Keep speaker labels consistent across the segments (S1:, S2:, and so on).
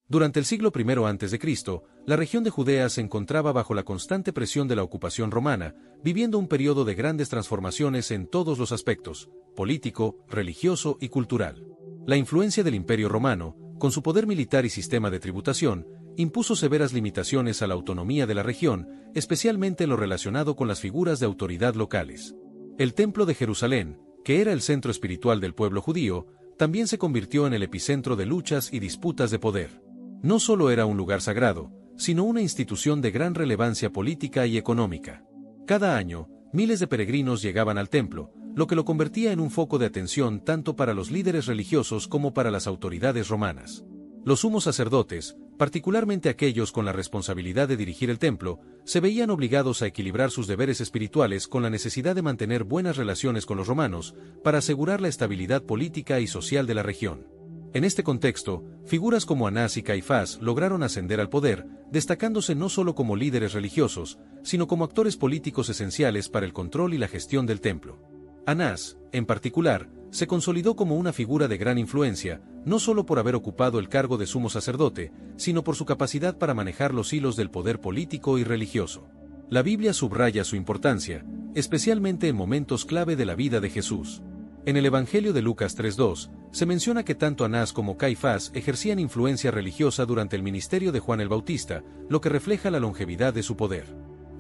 S1: Durante el siglo I a.C., la región de Judea se encontraba bajo la constante presión de la ocupación romana, viviendo un periodo de grandes transformaciones en todos los aspectos, político, religioso y cultural. La influencia del Imperio Romano, con su poder militar y sistema de tributación, impuso severas limitaciones a la autonomía de la región, especialmente en lo relacionado con las figuras de autoridad locales. El Templo de Jerusalén, que era el centro espiritual del pueblo judío, también se convirtió en el epicentro de luchas y disputas de poder. No solo era un lugar sagrado, sino una institución de gran relevancia política y económica. Cada año, miles de peregrinos llegaban al templo, lo que lo convertía en un foco de atención tanto para los líderes religiosos como para las autoridades romanas. Los sumos sacerdotes, particularmente aquellos con la responsabilidad de dirigir el templo, se veían obligados a equilibrar sus deberes espirituales con la necesidad de mantener buenas relaciones con los romanos para asegurar la estabilidad política y social de la región. En este contexto, figuras como Anás y Caifás lograron ascender al poder, destacándose no solo como líderes religiosos, sino como actores políticos esenciales para el control y la gestión del templo. Anás, en particular, se consolidó como una figura de gran influencia, no solo por haber ocupado el cargo de sumo sacerdote, sino por su capacidad para manejar los hilos del poder político y religioso. La Biblia subraya su importancia, especialmente en momentos clave de la vida de Jesús. En el Evangelio de Lucas 3:2, se menciona que tanto Anás como Caifás ejercían influencia religiosa durante el ministerio de Juan el Bautista, lo que refleja la longevidad de su poder.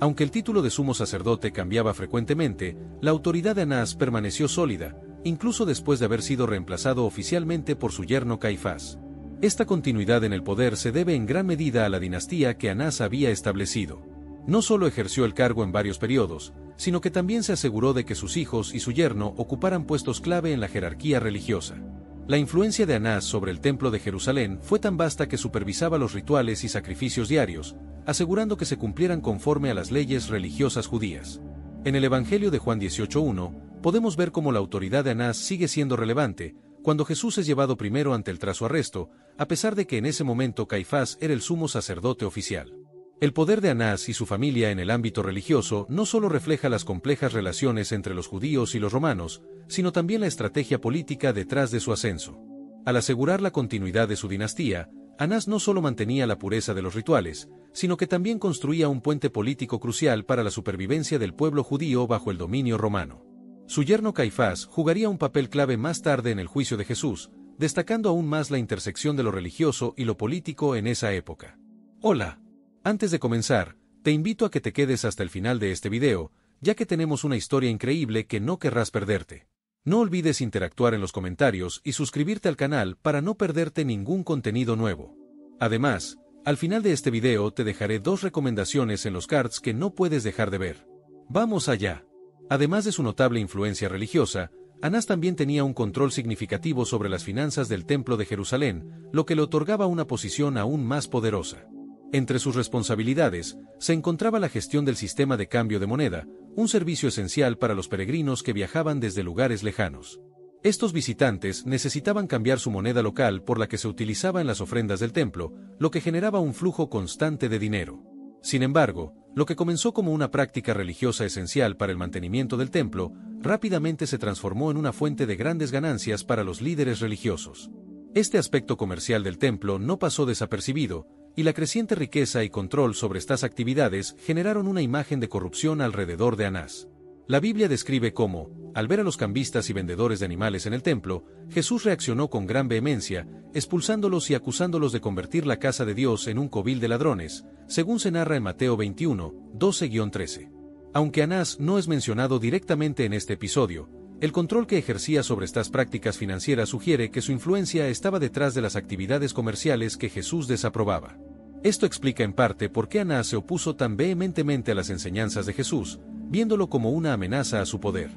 S1: Aunque el título de sumo sacerdote cambiaba frecuentemente, la autoridad de Anás permaneció sólida, incluso después de haber sido reemplazado oficialmente por su yerno Caifás. Esta continuidad en el poder se debe en gran medida a la dinastía que Anás había establecido. No solo ejerció el cargo en varios periodos, sino que también se aseguró de que sus hijos y su yerno ocuparan puestos clave en la jerarquía religiosa. La influencia de Anás sobre el Templo de Jerusalén fue tan vasta que supervisaba los rituales y sacrificios diarios, asegurando que se cumplieran conforme a las leyes religiosas judías. En el Evangelio de Juan 18:1, podemos ver cómo la autoridad de Anás sigue siendo relevante, cuando Jesús es llevado primero tras su arresto, a pesar de que en ese momento Caifás era el sumo sacerdote oficial. El poder de Anás y su familia en el ámbito religioso no solo refleja las complejas relaciones entre los judíos y los romanos, sino también la estrategia política detrás de su ascenso. Al asegurar la continuidad de su dinastía, Anás no solo mantenía la pureza de los rituales, sino que también construía un puente político crucial para la supervivencia del pueblo judío bajo el dominio romano. Su yerno Caifás jugaría un papel clave más tarde en el juicio de Jesús, destacando aún más la intersección de lo religioso y lo político en esa época. Hola. Antes de comenzar, te invito a que te quedes hasta el final de este video, ya que tenemos una historia increíble que no querrás perderte. No olvides interactuar en los comentarios y suscribirte al canal para no perderte ningún contenido nuevo. Además, al final de este video te dejaré 2 recomendaciones en los cards que no puedes dejar de ver. ¡Vamos allá! Además de su notable influencia religiosa, Anás también tenía un control significativo sobre las finanzas del Templo de Jerusalén, lo que le otorgaba una posición aún más poderosa. Entre sus responsabilidades, se encontraba la gestión del sistema de cambio de moneda, un servicio esencial para los peregrinos que viajaban desde lugares lejanos. Estos visitantes necesitaban cambiar su moneda local por la que se utilizaba en las ofrendas del templo, lo que generaba un flujo constante de dinero. Sin embargo, lo que comenzó como una práctica religiosa esencial para el mantenimiento del templo, rápidamente se transformó en una fuente de grandes ganancias para los líderes religiosos. Este aspecto comercial del templo no pasó desapercibido, y la creciente riqueza y control sobre estas actividades generaron una imagen de corrupción alrededor de Anás. La Biblia describe cómo, al ver a los cambistas y vendedores de animales en el templo, Jesús reaccionó con gran vehemencia, expulsándolos y acusándolos de convertir la casa de Dios en un covil de ladrones, según se narra en Mateo 21, 12-13. Aunque Anás no es mencionado directamente en este episodio, el control que ejercía sobre estas prácticas financieras sugiere que su influencia estaba detrás de las actividades comerciales que Jesús desaprobaba. Esto explica en parte por qué Anás se opuso tan vehementemente a las enseñanzas de Jesús, viéndolo como una amenaza a su poder.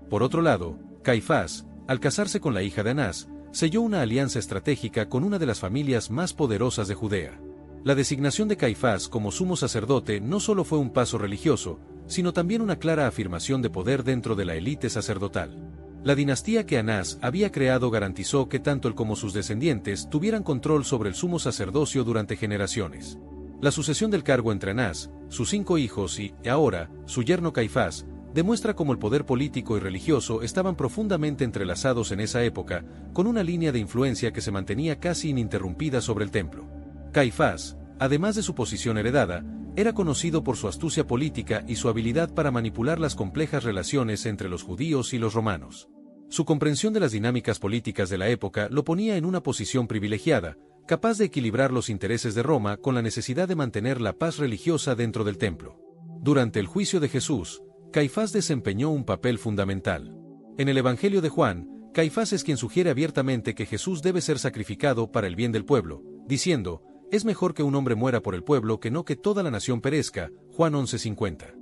S1: Por otro lado, Caifás, al casarse con la hija de Anás, selló una alianza estratégica con una de las familias más poderosas de Judea. La designación de Caifás como sumo sacerdote no solo fue un paso religioso, sino también una clara afirmación de poder dentro de la élite sacerdotal. La dinastía que Anás había creado garantizó que tanto él como sus descendientes tuvieran control sobre el sumo sacerdocio durante generaciones. La sucesión del cargo entre Anás, sus 5 hijos y, ahora, su yerno Caifás, demuestra cómo el poder político y religioso estaban profundamente entrelazados en esa época, con una línea de influencia que se mantenía casi ininterrumpida sobre el templo. Caifás, además de su posición heredada, era conocido por su astucia política y su habilidad para manipular las complejas relaciones entre los judíos y los romanos. Su comprensión de las dinámicas políticas de la época lo ponía en una posición privilegiada, capaz de equilibrar los intereses de Roma con la necesidad de mantener la paz religiosa dentro del templo. Durante el juicio de Jesús, Caifás desempeñó un papel fundamental. En el Evangelio de Juan, Caifás es quien sugiere abiertamente que Jesús debe ser sacrificado para el bien del pueblo, diciendo: «Es mejor que un hombre muera por el pueblo que no que toda la nación perezca». Juan 11:50.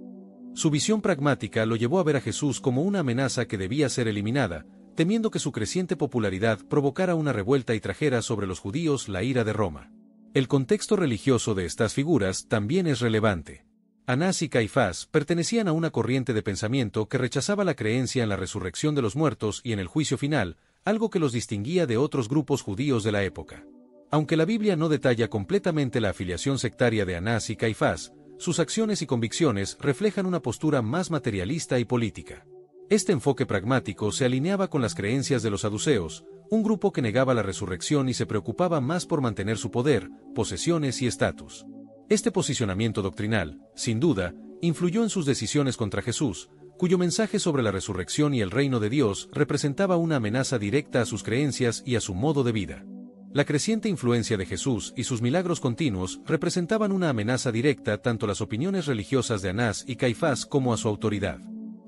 S1: Su visión pragmática lo llevó a ver a Jesús como una amenaza que debía ser eliminada, temiendo que su creciente popularidad provocara una revuelta y trajera sobre los judíos la ira de Roma. El contexto religioso de estas figuras también es relevante. Anás y Caifás pertenecían a una corriente de pensamiento que rechazaba la creencia en la resurrección de los muertos y en el juicio final, algo que los distinguía de otros grupos judíos de la época. Aunque la Biblia no detalla completamente la afiliación sectaria de Anás y Caifás, sus acciones y convicciones reflejan una postura más materialista y política. Este enfoque pragmático se alineaba con las creencias de los saduceos, un grupo que negaba la resurrección y se preocupaba más por mantener su poder, posesiones y estatus. Este posicionamiento doctrinal, sin duda, influyó en sus decisiones contra Jesús, cuyo mensaje sobre la resurrección y el reino de Dios representaba una amenaza directa a sus creencias y a su modo de vida. La creciente influencia de Jesús y sus milagros continuos representaban una amenaza directa tanto a las opiniones religiosas de Anás y Caifás como a su autoridad.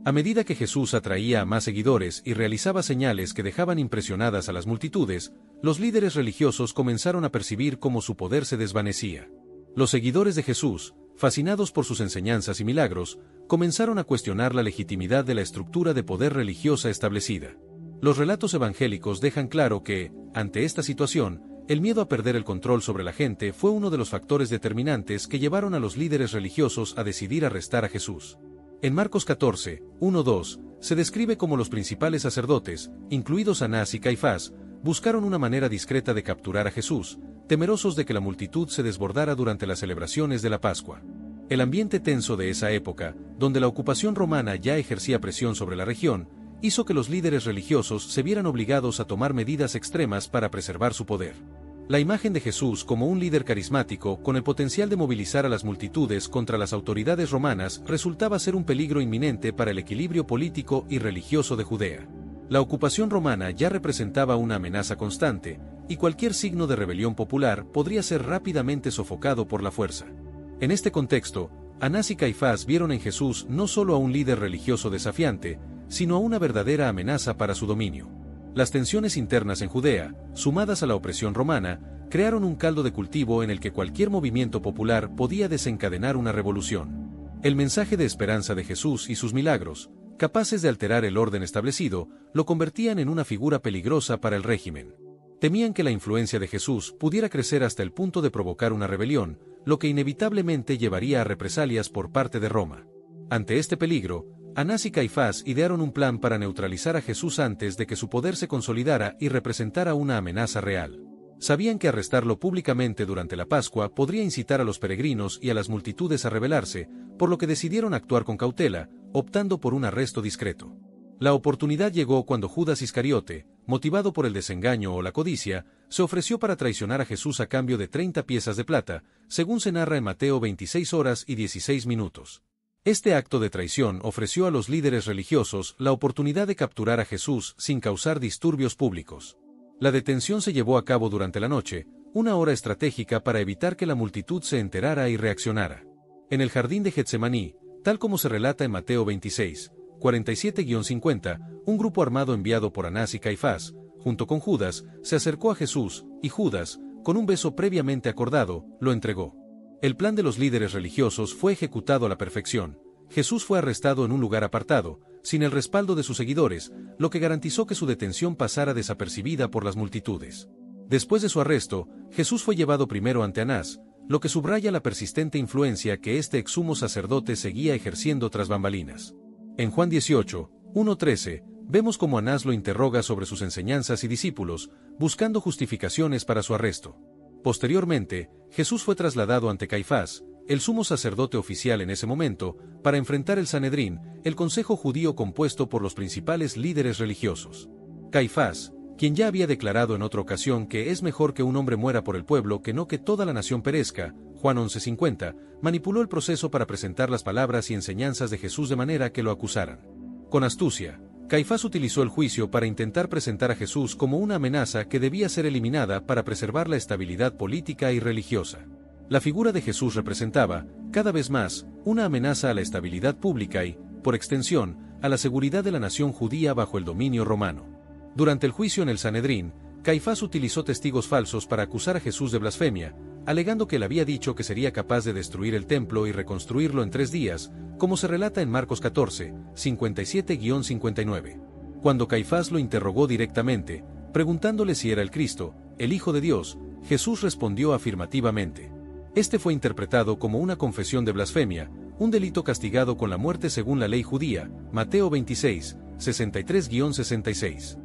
S1: A medida que Jesús atraía a más seguidores y realizaba señales que dejaban impresionadas a las multitudes, los líderes religiosos comenzaron a percibir cómo su poder se desvanecía. Los seguidores de Jesús, fascinados por sus enseñanzas y milagros, comenzaron a cuestionar la legitimidad de la estructura de poder religiosa establecida. Los relatos evangélicos dejan claro que, ante esta situación, el miedo a perder el control sobre la gente fue uno de los factores determinantes que llevaron a los líderes religiosos a decidir arrestar a Jesús. En Marcos 14, 1-2, se describe cómo los principales sacerdotes, incluidos Anás y Caifás, buscaron una manera discreta de capturar a Jesús, temerosos de que la multitud se desbordara durante las celebraciones de la Pascua. El ambiente tenso de esa época, donde la ocupación romana ya ejercía presión sobre la región, hizo que los líderes religiosos se vieran obligados a tomar medidas extremas para preservar su poder. La imagen de Jesús como un líder carismático con el potencial de movilizar a las multitudes contra las autoridades romanas resultaba ser un peligro inminente para el equilibrio político y religioso de Judea. La ocupación romana ya representaba una amenaza constante, y cualquier signo de rebelión popular podría ser rápidamente sofocado por la fuerza. En este contexto, Anás y Caifás vieron en Jesús no solo a un líder religioso desafiante, sino a una verdadera amenaza para su dominio. Las tensiones internas en Judea, sumadas a la opresión romana, crearon un caldo de cultivo en el que cualquier movimiento popular podía desencadenar una revolución. El mensaje de esperanza de Jesús y sus milagros, capaces de alterar el orden establecido, lo convertían en una figura peligrosa para el régimen. Temían que la influencia de Jesús pudiera crecer hasta el punto de provocar una rebelión, lo que inevitablemente llevaría a represalias por parte de Roma. Ante este peligro, Anás y Caifás idearon un plan para neutralizar a Jesús antes de que su poder se consolidara y representara una amenaza real. Sabían que arrestarlo públicamente durante la Pascua podría incitar a los peregrinos y a las multitudes a rebelarse, por lo que decidieron actuar con cautela, optando por un arresto discreto. La oportunidad llegó cuando Judas Iscariote, motivado por el desengaño o la codicia, se ofreció para traicionar a Jesús a cambio de 30 piezas de plata, según se narra en Mateo 26 horas y 16 minutos. Este acto de traición ofreció a los líderes religiosos la oportunidad de capturar a Jesús sin causar disturbios públicos. La detención se llevó a cabo durante la noche, una hora estratégica para evitar que la multitud se enterara y reaccionara. En el jardín de Getsemaní, tal como se relata en Mateo 26, 47-50, un grupo armado enviado por Anás y Caifás, junto con Judas, se acercó a Jesús, y Judas, con un beso previamente acordado, lo entregó. El plan de los líderes religiosos fue ejecutado a la perfección. Jesús fue arrestado en un lugar apartado, sin el respaldo de sus seguidores, lo que garantizó que su detención pasara desapercibida por las multitudes. Después de su arresto, Jesús fue llevado primero ante Anás, lo que subraya la persistente influencia que este exsumo sacerdote seguía ejerciendo tras bambalinas. En Juan 18, 1-13, vemos cómo Anás lo interroga sobre sus enseñanzas y discípulos, buscando justificaciones para su arresto. Posteriormente, Jesús fue trasladado ante Caifás, el sumo sacerdote oficial en ese momento, para enfrentar el Sanedrín, el consejo judío compuesto por los principales líderes religiosos. Caifás, quien ya había declarado en otra ocasión que es mejor que un hombre muera por el pueblo que no que toda la nación perezca, Juan 11:50, manipuló el proceso para presentar las palabras y enseñanzas de Jesús de manera que lo acusaran. Con astucia, Caifás utilizó el juicio para intentar presentar a Jesús como una amenaza que debía ser eliminada para preservar la estabilidad política y religiosa. La figura de Jesús representaba, cada vez más, una amenaza a la estabilidad pública y, por extensión, a la seguridad de la nación judía bajo el dominio romano. Durante el juicio en el Sanedrín, Caifás utilizó testigos falsos para acusar a Jesús de blasfemia, alegando que él había dicho que sería capaz de destruir el templo y reconstruirlo en 3 días, como se relata en Marcos 14, 57-59. Cuando Caifás lo interrogó directamente, preguntándole si era el Cristo, el Hijo de Dios, Jesús respondió afirmativamente. Este fue interpretado como una confesión de blasfemia, un delito castigado con la muerte según la ley judía, Mateo 26, 63-66.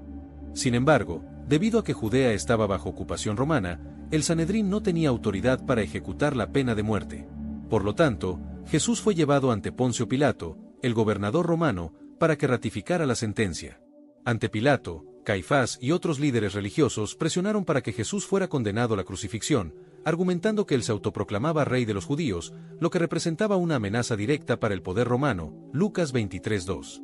S1: Sin embargo, debido a que Judea estaba bajo ocupación romana, el Sanedrín no tenía autoridad para ejecutar la pena de muerte. Por lo tanto, Jesús fue llevado ante Poncio Pilato, el gobernador romano, para que ratificara la sentencia. Ante Pilato, Caifás y otros líderes religiosos presionaron para que Jesús fuera condenado a la crucifixión, argumentando que él se autoproclamaba rey de los judíos, lo que representaba una amenaza directa para el poder romano, Lucas 23:2.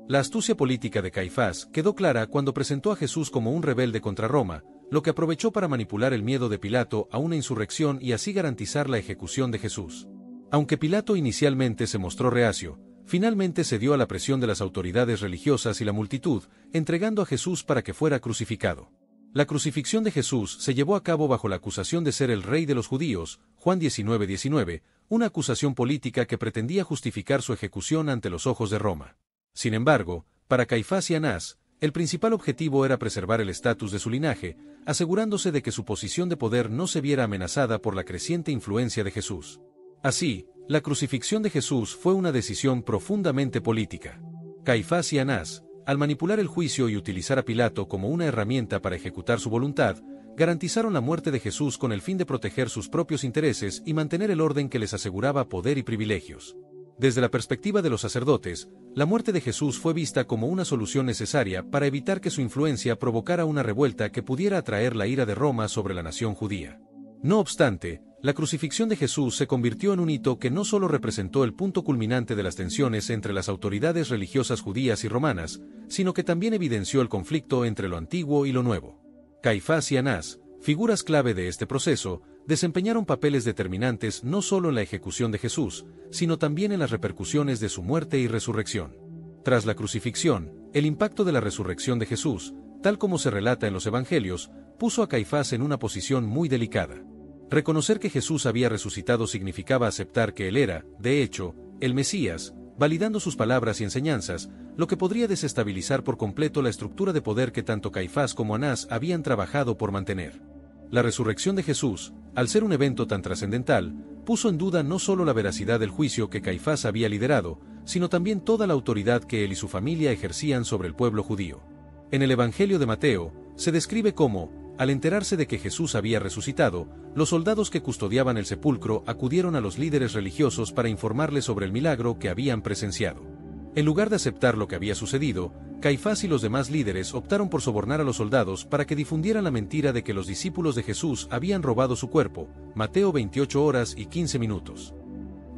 S1: La astucia política de Caifás quedó clara cuando presentó a Jesús como un rebelde contra Roma, lo que aprovechó para manipular el miedo de Pilato a una insurrección y así garantizar la ejecución de Jesús. Aunque Pilato inicialmente se mostró reacio, finalmente cedió a la presión de las autoridades religiosas y la multitud, entregando a Jesús para que fuera crucificado. La crucifixión de Jesús se llevó a cabo bajo la acusación de ser el rey de los judíos, Juan 19:19, una acusación política que pretendía justificar su ejecución ante los ojos de Roma. Sin embargo, para Caifás y Anás, el principal objetivo era preservar el estatus de su linaje, asegurándose de que su posición de poder no se viera amenazada por la creciente influencia de Jesús. Así, la crucifixión de Jesús fue una decisión profundamente política. Caifás y Anás, al manipular el juicio y utilizar a Pilato como una herramienta para ejecutar su voluntad, garantizaron la muerte de Jesús con el fin de proteger sus propios intereses y mantener el orden que les aseguraba poder y privilegios. Desde la perspectiva de los sacerdotes, la muerte de Jesús fue vista como una solución necesaria para evitar que su influencia provocara una revuelta que pudiera atraer la ira de Roma sobre la nación judía. No obstante, la crucifixión de Jesús se convirtió en un hito que no solo representó el punto culminante de las tensiones entre las autoridades religiosas judías y romanas, sino que también evidenció el conflicto entre lo antiguo y lo nuevo. Caifás y Anás, figuras clave de este proceso, desempeñaron papeles determinantes no solo en la ejecución de Jesús, sino también en las repercusiones de su muerte y resurrección. Tras la crucifixión, el impacto de la resurrección de Jesús, tal como se relata en los Evangelios, puso a Caifás en una posición muy delicada. Reconocer que Jesús había resucitado significaba aceptar que él era, de hecho, el Mesías, validando sus palabras y enseñanzas, lo que podría desestabilizar por completo la estructura de poder que tanto Caifás como Anás habían trabajado por mantener. La resurrección de Jesús, al ser un evento tan trascendental, puso en duda no solo la veracidad del juicio que Caifás había liderado, sino también toda la autoridad que él y su familia ejercían sobre el pueblo judío. En el Evangelio de Mateo, se describe cómo, al enterarse de que Jesús había resucitado, los soldados que custodiaban el sepulcro acudieron a los líderes religiosos para informarles sobre el milagro que habían presenciado. En lugar de aceptar lo que había sucedido, Caifás y los demás líderes optaron por sobornar a los soldados para que difundieran la mentira de que los discípulos de Jesús habían robado su cuerpo, Mateo 28:15.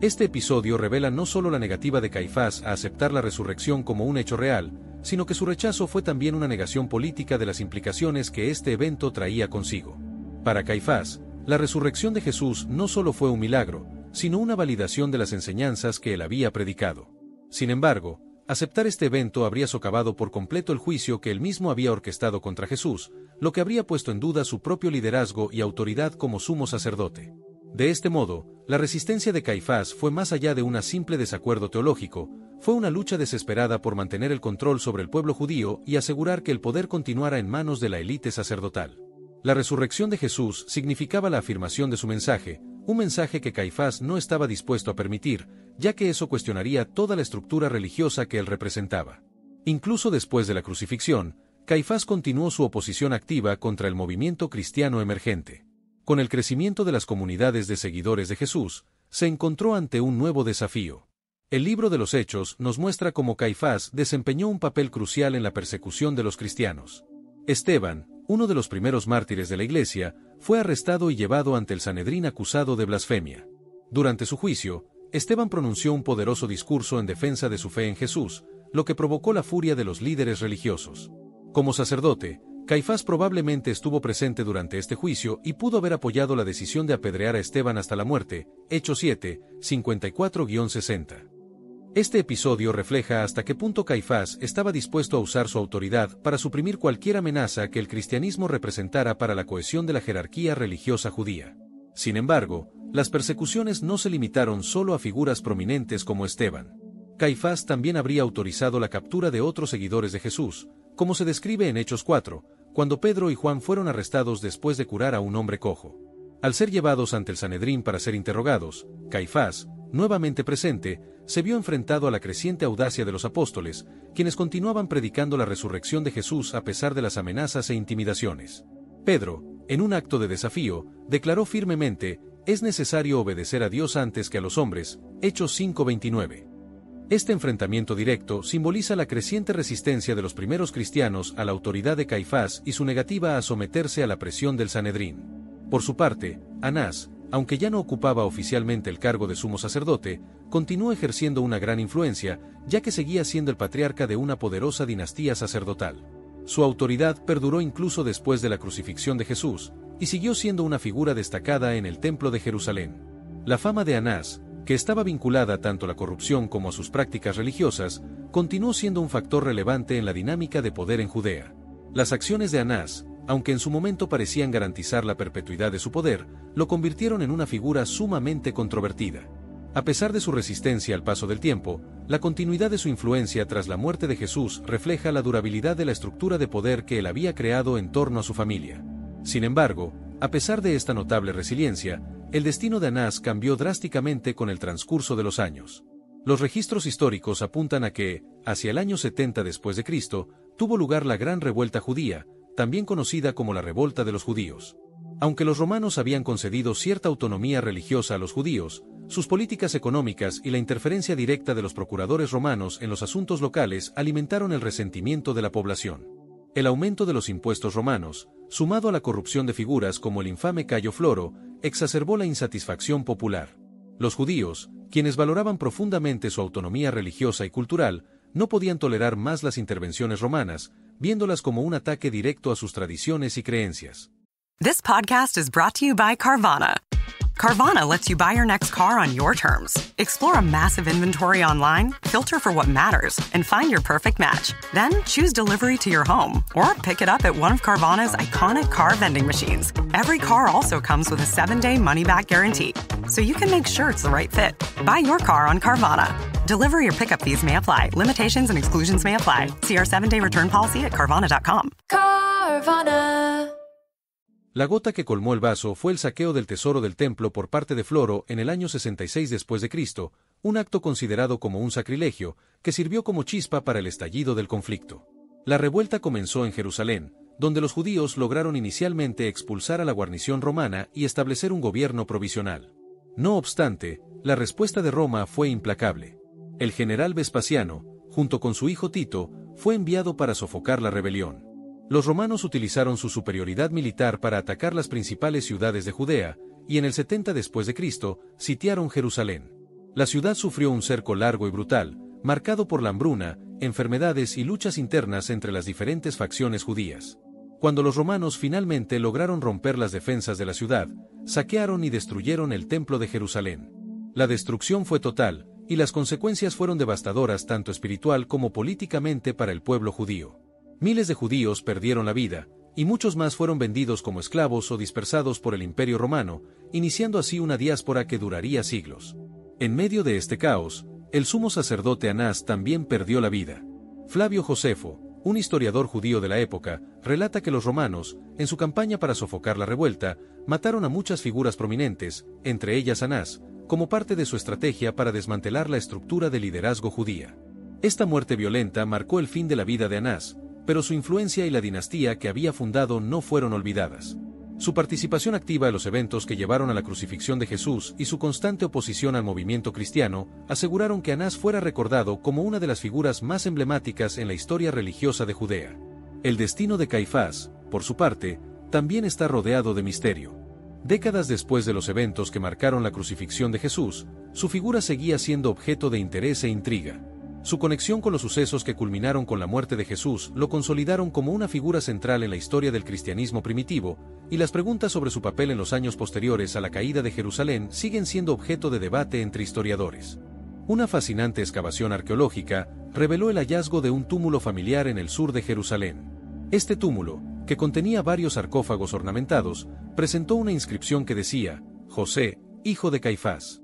S1: Este episodio revela no solo la negativa de Caifás a aceptar la resurrección como un hecho real, sino que su rechazo fue también una negación política de las implicaciones que este evento traía consigo. Para Caifás, la resurrección de Jesús no solo fue un milagro, sino una validación de las enseñanzas que él había predicado. Sin embargo, aceptar este evento habría socavado por completo el juicio que él mismo había orquestado contra Jesús, lo que habría puesto en duda su propio liderazgo y autoridad como sumo sacerdote. De este modo, la resistencia de Caifás fue más allá de un simple desacuerdo teológico, fue una lucha desesperada por mantener el control sobre el pueblo judío y asegurar que el poder continuara en manos de la élite sacerdotal. La resurrección de Jesús significaba la afirmación de su mensaje, un mensaje que Caifás no estaba dispuesto a permitir, ya que eso cuestionaría toda la estructura religiosa que él representaba. Incluso después de la crucifixión, Caifás continuó su oposición activa contra el movimiento cristiano emergente. Con el crecimiento de las comunidades de seguidores de Jesús, se encontró ante un nuevo desafío. El libro de los Hechos nos muestra cómo Caifás desempeñó un papel crucial en la persecución de los cristianos. Esteban, uno de los primeros mártires de la Iglesia, fue arrestado y llevado ante el Sanedrín acusado de blasfemia. Durante su juicio, Esteban pronunció un poderoso discurso en defensa de su fe en Jesús, lo que provocó la furia de los líderes religiosos. Como sacerdote, Caifás probablemente estuvo presente durante este juicio y pudo haber apoyado la decisión de apedrear a Esteban hasta la muerte, Hechos 7, 54-60. Este episodio refleja hasta qué punto Caifás estaba dispuesto a usar su autoridad para suprimir cualquier amenaza que el cristianismo representara para la cohesión de la jerarquía religiosa judía. Sin embargo, las persecuciones no se limitaron solo a figuras prominentes como Esteban. Caifás también habría autorizado la captura de otros seguidores de Jesús, como se describe en Hechos 4, cuando Pedro y Juan fueron arrestados después de curar a un hombre cojo. Al ser llevados ante el Sanedrín para ser interrogados, Caifás, nuevamente presente, se vio enfrentado a la creciente audacia de los apóstoles, quienes continuaban predicando la resurrección de Jesús a pesar de las amenazas e intimidaciones. Pedro, en un acto de desafío, declaró firmemente: «Es necesario obedecer a Dios antes que a los hombres», Hechos 5:29. Este enfrentamiento directo simboliza la creciente resistencia de los primeros cristianos a la autoridad de Caifás y su negativa a someterse a la presión del Sanedrín. Por su parte, Anás, aunque ya no ocupaba oficialmente el cargo de sumo sacerdote, continuó ejerciendo una gran influencia, ya que seguía siendo el patriarca de una poderosa dinastía sacerdotal. Su autoridad perduró incluso después de la crucifixión de Jesús, y siguió siendo una figura destacada en el Templo de Jerusalén. La fama de Anás, que estaba vinculada tanto a la corrupción como a sus prácticas religiosas, continuó siendo un factor relevante en la dinámica de poder en Judea. Las acciones de Anás, aunque en su momento parecían garantizar la perpetuidad de su poder, lo convirtieron en una figura sumamente controvertida. A pesar de su resistencia al paso del tiempo, la continuidad de su influencia tras la muerte de Jesús refleja la durabilidad de la estructura de poder que él había creado en torno a su familia. Sin embargo, a pesar de esta notable resiliencia, el destino de Anás cambió drásticamente con el transcurso de los años. Los registros históricos apuntan a que, hacia el año 70 después de Cristo, tuvo lugar la Gran Revuelta Judía, también conocida como la Revolta de los Judíos. Aunque los romanos habían concedido cierta autonomía religiosa a los judíos, sus políticas económicas y la interferencia directa de los procuradores romanos en los asuntos locales alimentaron el resentimiento de la población. El aumento de los impuestos romanos, sumado a la corrupción de figuras como el infame Cayo Floro, exacerbó la insatisfacción popular. Los judíos, quienes valoraban profundamente su autonomía religiosa y cultural, no podían tolerar más las intervenciones romanas, viéndolas como un ataque directo a sus tradiciones y creencias.
S2: This podcast is brought to you by Carvana. Carvana lets you buy your next car on your terms. Explore a massive inventory online, filter for what matters, and find your perfect match. Then choose delivery to your home or pick it up at one of Carvana's iconic car vending machines. Every car also comes with a 7-day money-back guarantee, so you can make sure it's the right fit. Buy your car on Carvana. Delivery or pickup fees may apply. Limitations and exclusions may apply. See our 7-day return policy at Carvana.com.
S3: Carvana.
S1: La gota que colmó el vaso fue el saqueo del tesoro del templo por parte de Floro en el año 66 después de Cristo, un acto considerado como un sacrilegio, que sirvió como chispa para el estallido del conflicto. La revuelta comenzó en Jerusalén, donde los judíos lograron inicialmente expulsar a la guarnición romana y establecer un gobierno provisional. No obstante, la respuesta de Roma fue implacable. El general Vespasiano, junto con su hijo Tito, fue enviado para sofocar la rebelión. Los romanos utilizaron su superioridad militar para atacar las principales ciudades de Judea, y en el 70 después de Cristo, sitiaron Jerusalén. La ciudad sufrió un cerco largo y brutal, marcado por la hambruna, enfermedades y luchas internas entre las diferentes facciones judías. Cuando los romanos finalmente lograron romper las defensas de la ciudad, saquearon y destruyeron el templo de Jerusalén. La destrucción fue total, y las consecuencias fueron devastadoras tanto espiritual como políticamente para el pueblo judío. Miles de judíos perdieron la vida, y muchos más fueron vendidos como esclavos o dispersados por el Imperio Romano, iniciando así una diáspora que duraría siglos. En medio de este caos, el sumo sacerdote Anás también perdió la vida. Flavio Josefo, un historiador judío de la época, relata que los romanos, en su campaña para sofocar la revuelta, mataron a muchas figuras prominentes, entre ellas Anás, como parte de su estrategia para desmantelar la estructura de liderazgo judía. Esta muerte violenta marcó el fin de la vida de Anás, pero su influencia y la dinastía que había fundado no fueron olvidadas. Su participación activa en los eventos que llevaron a la crucifixión de Jesús y su constante oposición al movimiento cristiano aseguraron que Anás fuera recordado como una de las figuras más emblemáticas en la historia religiosa de Judea. El destino de Caifás, por su parte, también está rodeado de misterio. Décadas después de los eventos que marcaron la crucifixión de Jesús, su figura seguía siendo objeto de interés e intriga. Su conexión con los sucesos que culminaron con la muerte de Jesús lo consolidaron como una figura central en la historia del cristianismo primitivo, y las preguntas sobre su papel en los años posteriores a la caída de Jerusalén siguen siendo objeto de debate entre historiadores. Una fascinante excavación arqueológica reveló el hallazgo de un túmulo familiar en el sur de Jerusalén. Este túmulo, que contenía varios sarcófagos ornamentados, presentó una inscripción que decía: José, hijo de Caifás.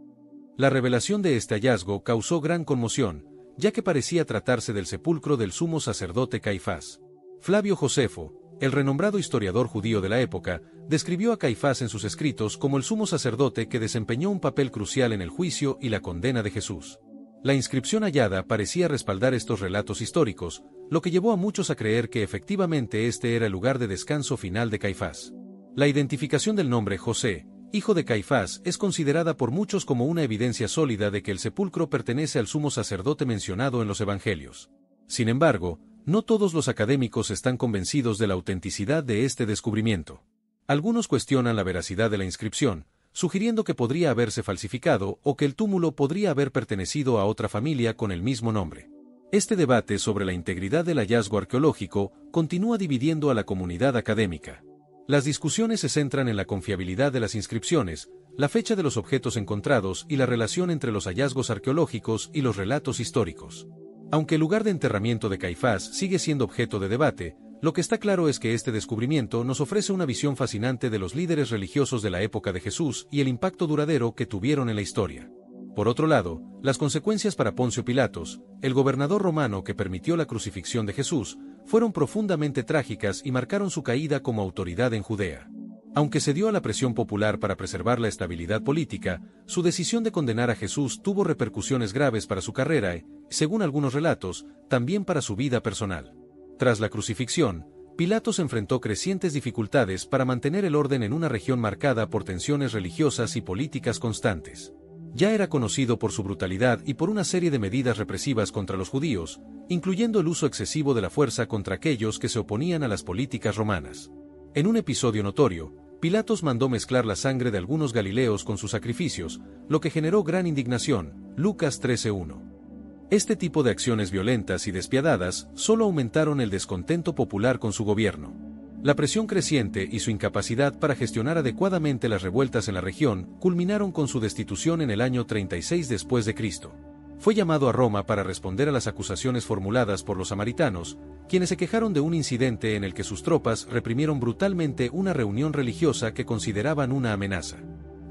S1: La revelación de este hallazgo causó gran conmoción, ya que parecía tratarse del sepulcro del sumo sacerdote Caifás. Flavio Josefo, el renombrado historiador judío de la época, describió a Caifás en sus escritos como el sumo sacerdote que desempeñó un papel crucial en el juicio y la condena de Jesús. La inscripción hallada parecía respaldar estos relatos históricos, lo que llevó a muchos a creer que efectivamente este era el lugar de descanso final de Caifás. La identificación del nombre José, hijo de Caifás, es considerada por muchos como una evidencia sólida de que el sepulcro pertenece al sumo sacerdote mencionado en los evangelios. Sin embargo, no todos los académicos están convencidos de la autenticidad de este descubrimiento. Algunos cuestionan la veracidad de la inscripción, sugiriendo que podría haberse falsificado o que el túmulo podría haber pertenecido a otra familia con el mismo nombre. Este debate sobre la integridad del hallazgo arqueológico continúa dividiendo a la comunidad académica. Las discusiones se centran en la confiabilidad de las inscripciones, la fecha de los objetos encontrados y la relación entre los hallazgos arqueológicos y los relatos históricos. Aunque el lugar de enterramiento de Caifás sigue siendo objeto de debate, lo que está claro es que este descubrimiento nos ofrece una visión fascinante de los líderes religiosos de la época de Jesús y el impacto duradero que tuvieron en la historia. Por otro lado, las consecuencias para Poncio Pilatos, el gobernador romano que permitió la crucifixión de Jesús, fueron profundamente trágicas y marcaron su caída como autoridad en Judea. Aunque cedió a la presión popular para preservar la estabilidad política, su decisión de condenar a Jesús tuvo repercusiones graves para su carrera y, según algunos relatos, también para su vida personal. Tras la crucifixión, Pilatos enfrentó crecientes dificultades para mantener el orden en una región marcada por tensiones religiosas y políticas constantes. Ya era conocido por su brutalidad y por una serie de medidas represivas contra los judíos, incluyendo el uso excesivo de la fuerza contra aquellos que se oponían a las políticas romanas. En un episodio notorio, Pilatos mandó mezclar la sangre de algunos galileos con sus sacrificios, lo que generó gran indignación. Lucas 13:1. Este tipo de acciones violentas y despiadadas solo aumentaron el descontento popular con su gobierno. La presión creciente y su incapacidad para gestionar adecuadamente las revueltas en la región culminaron con su destitución en el año 36 después de Cristo. Fue llamado a Roma para responder a las acusaciones formuladas por los samaritanos, quienes se quejaron de un incidente en el que sus tropas reprimieron brutalmente una reunión religiosa que consideraban una amenaza.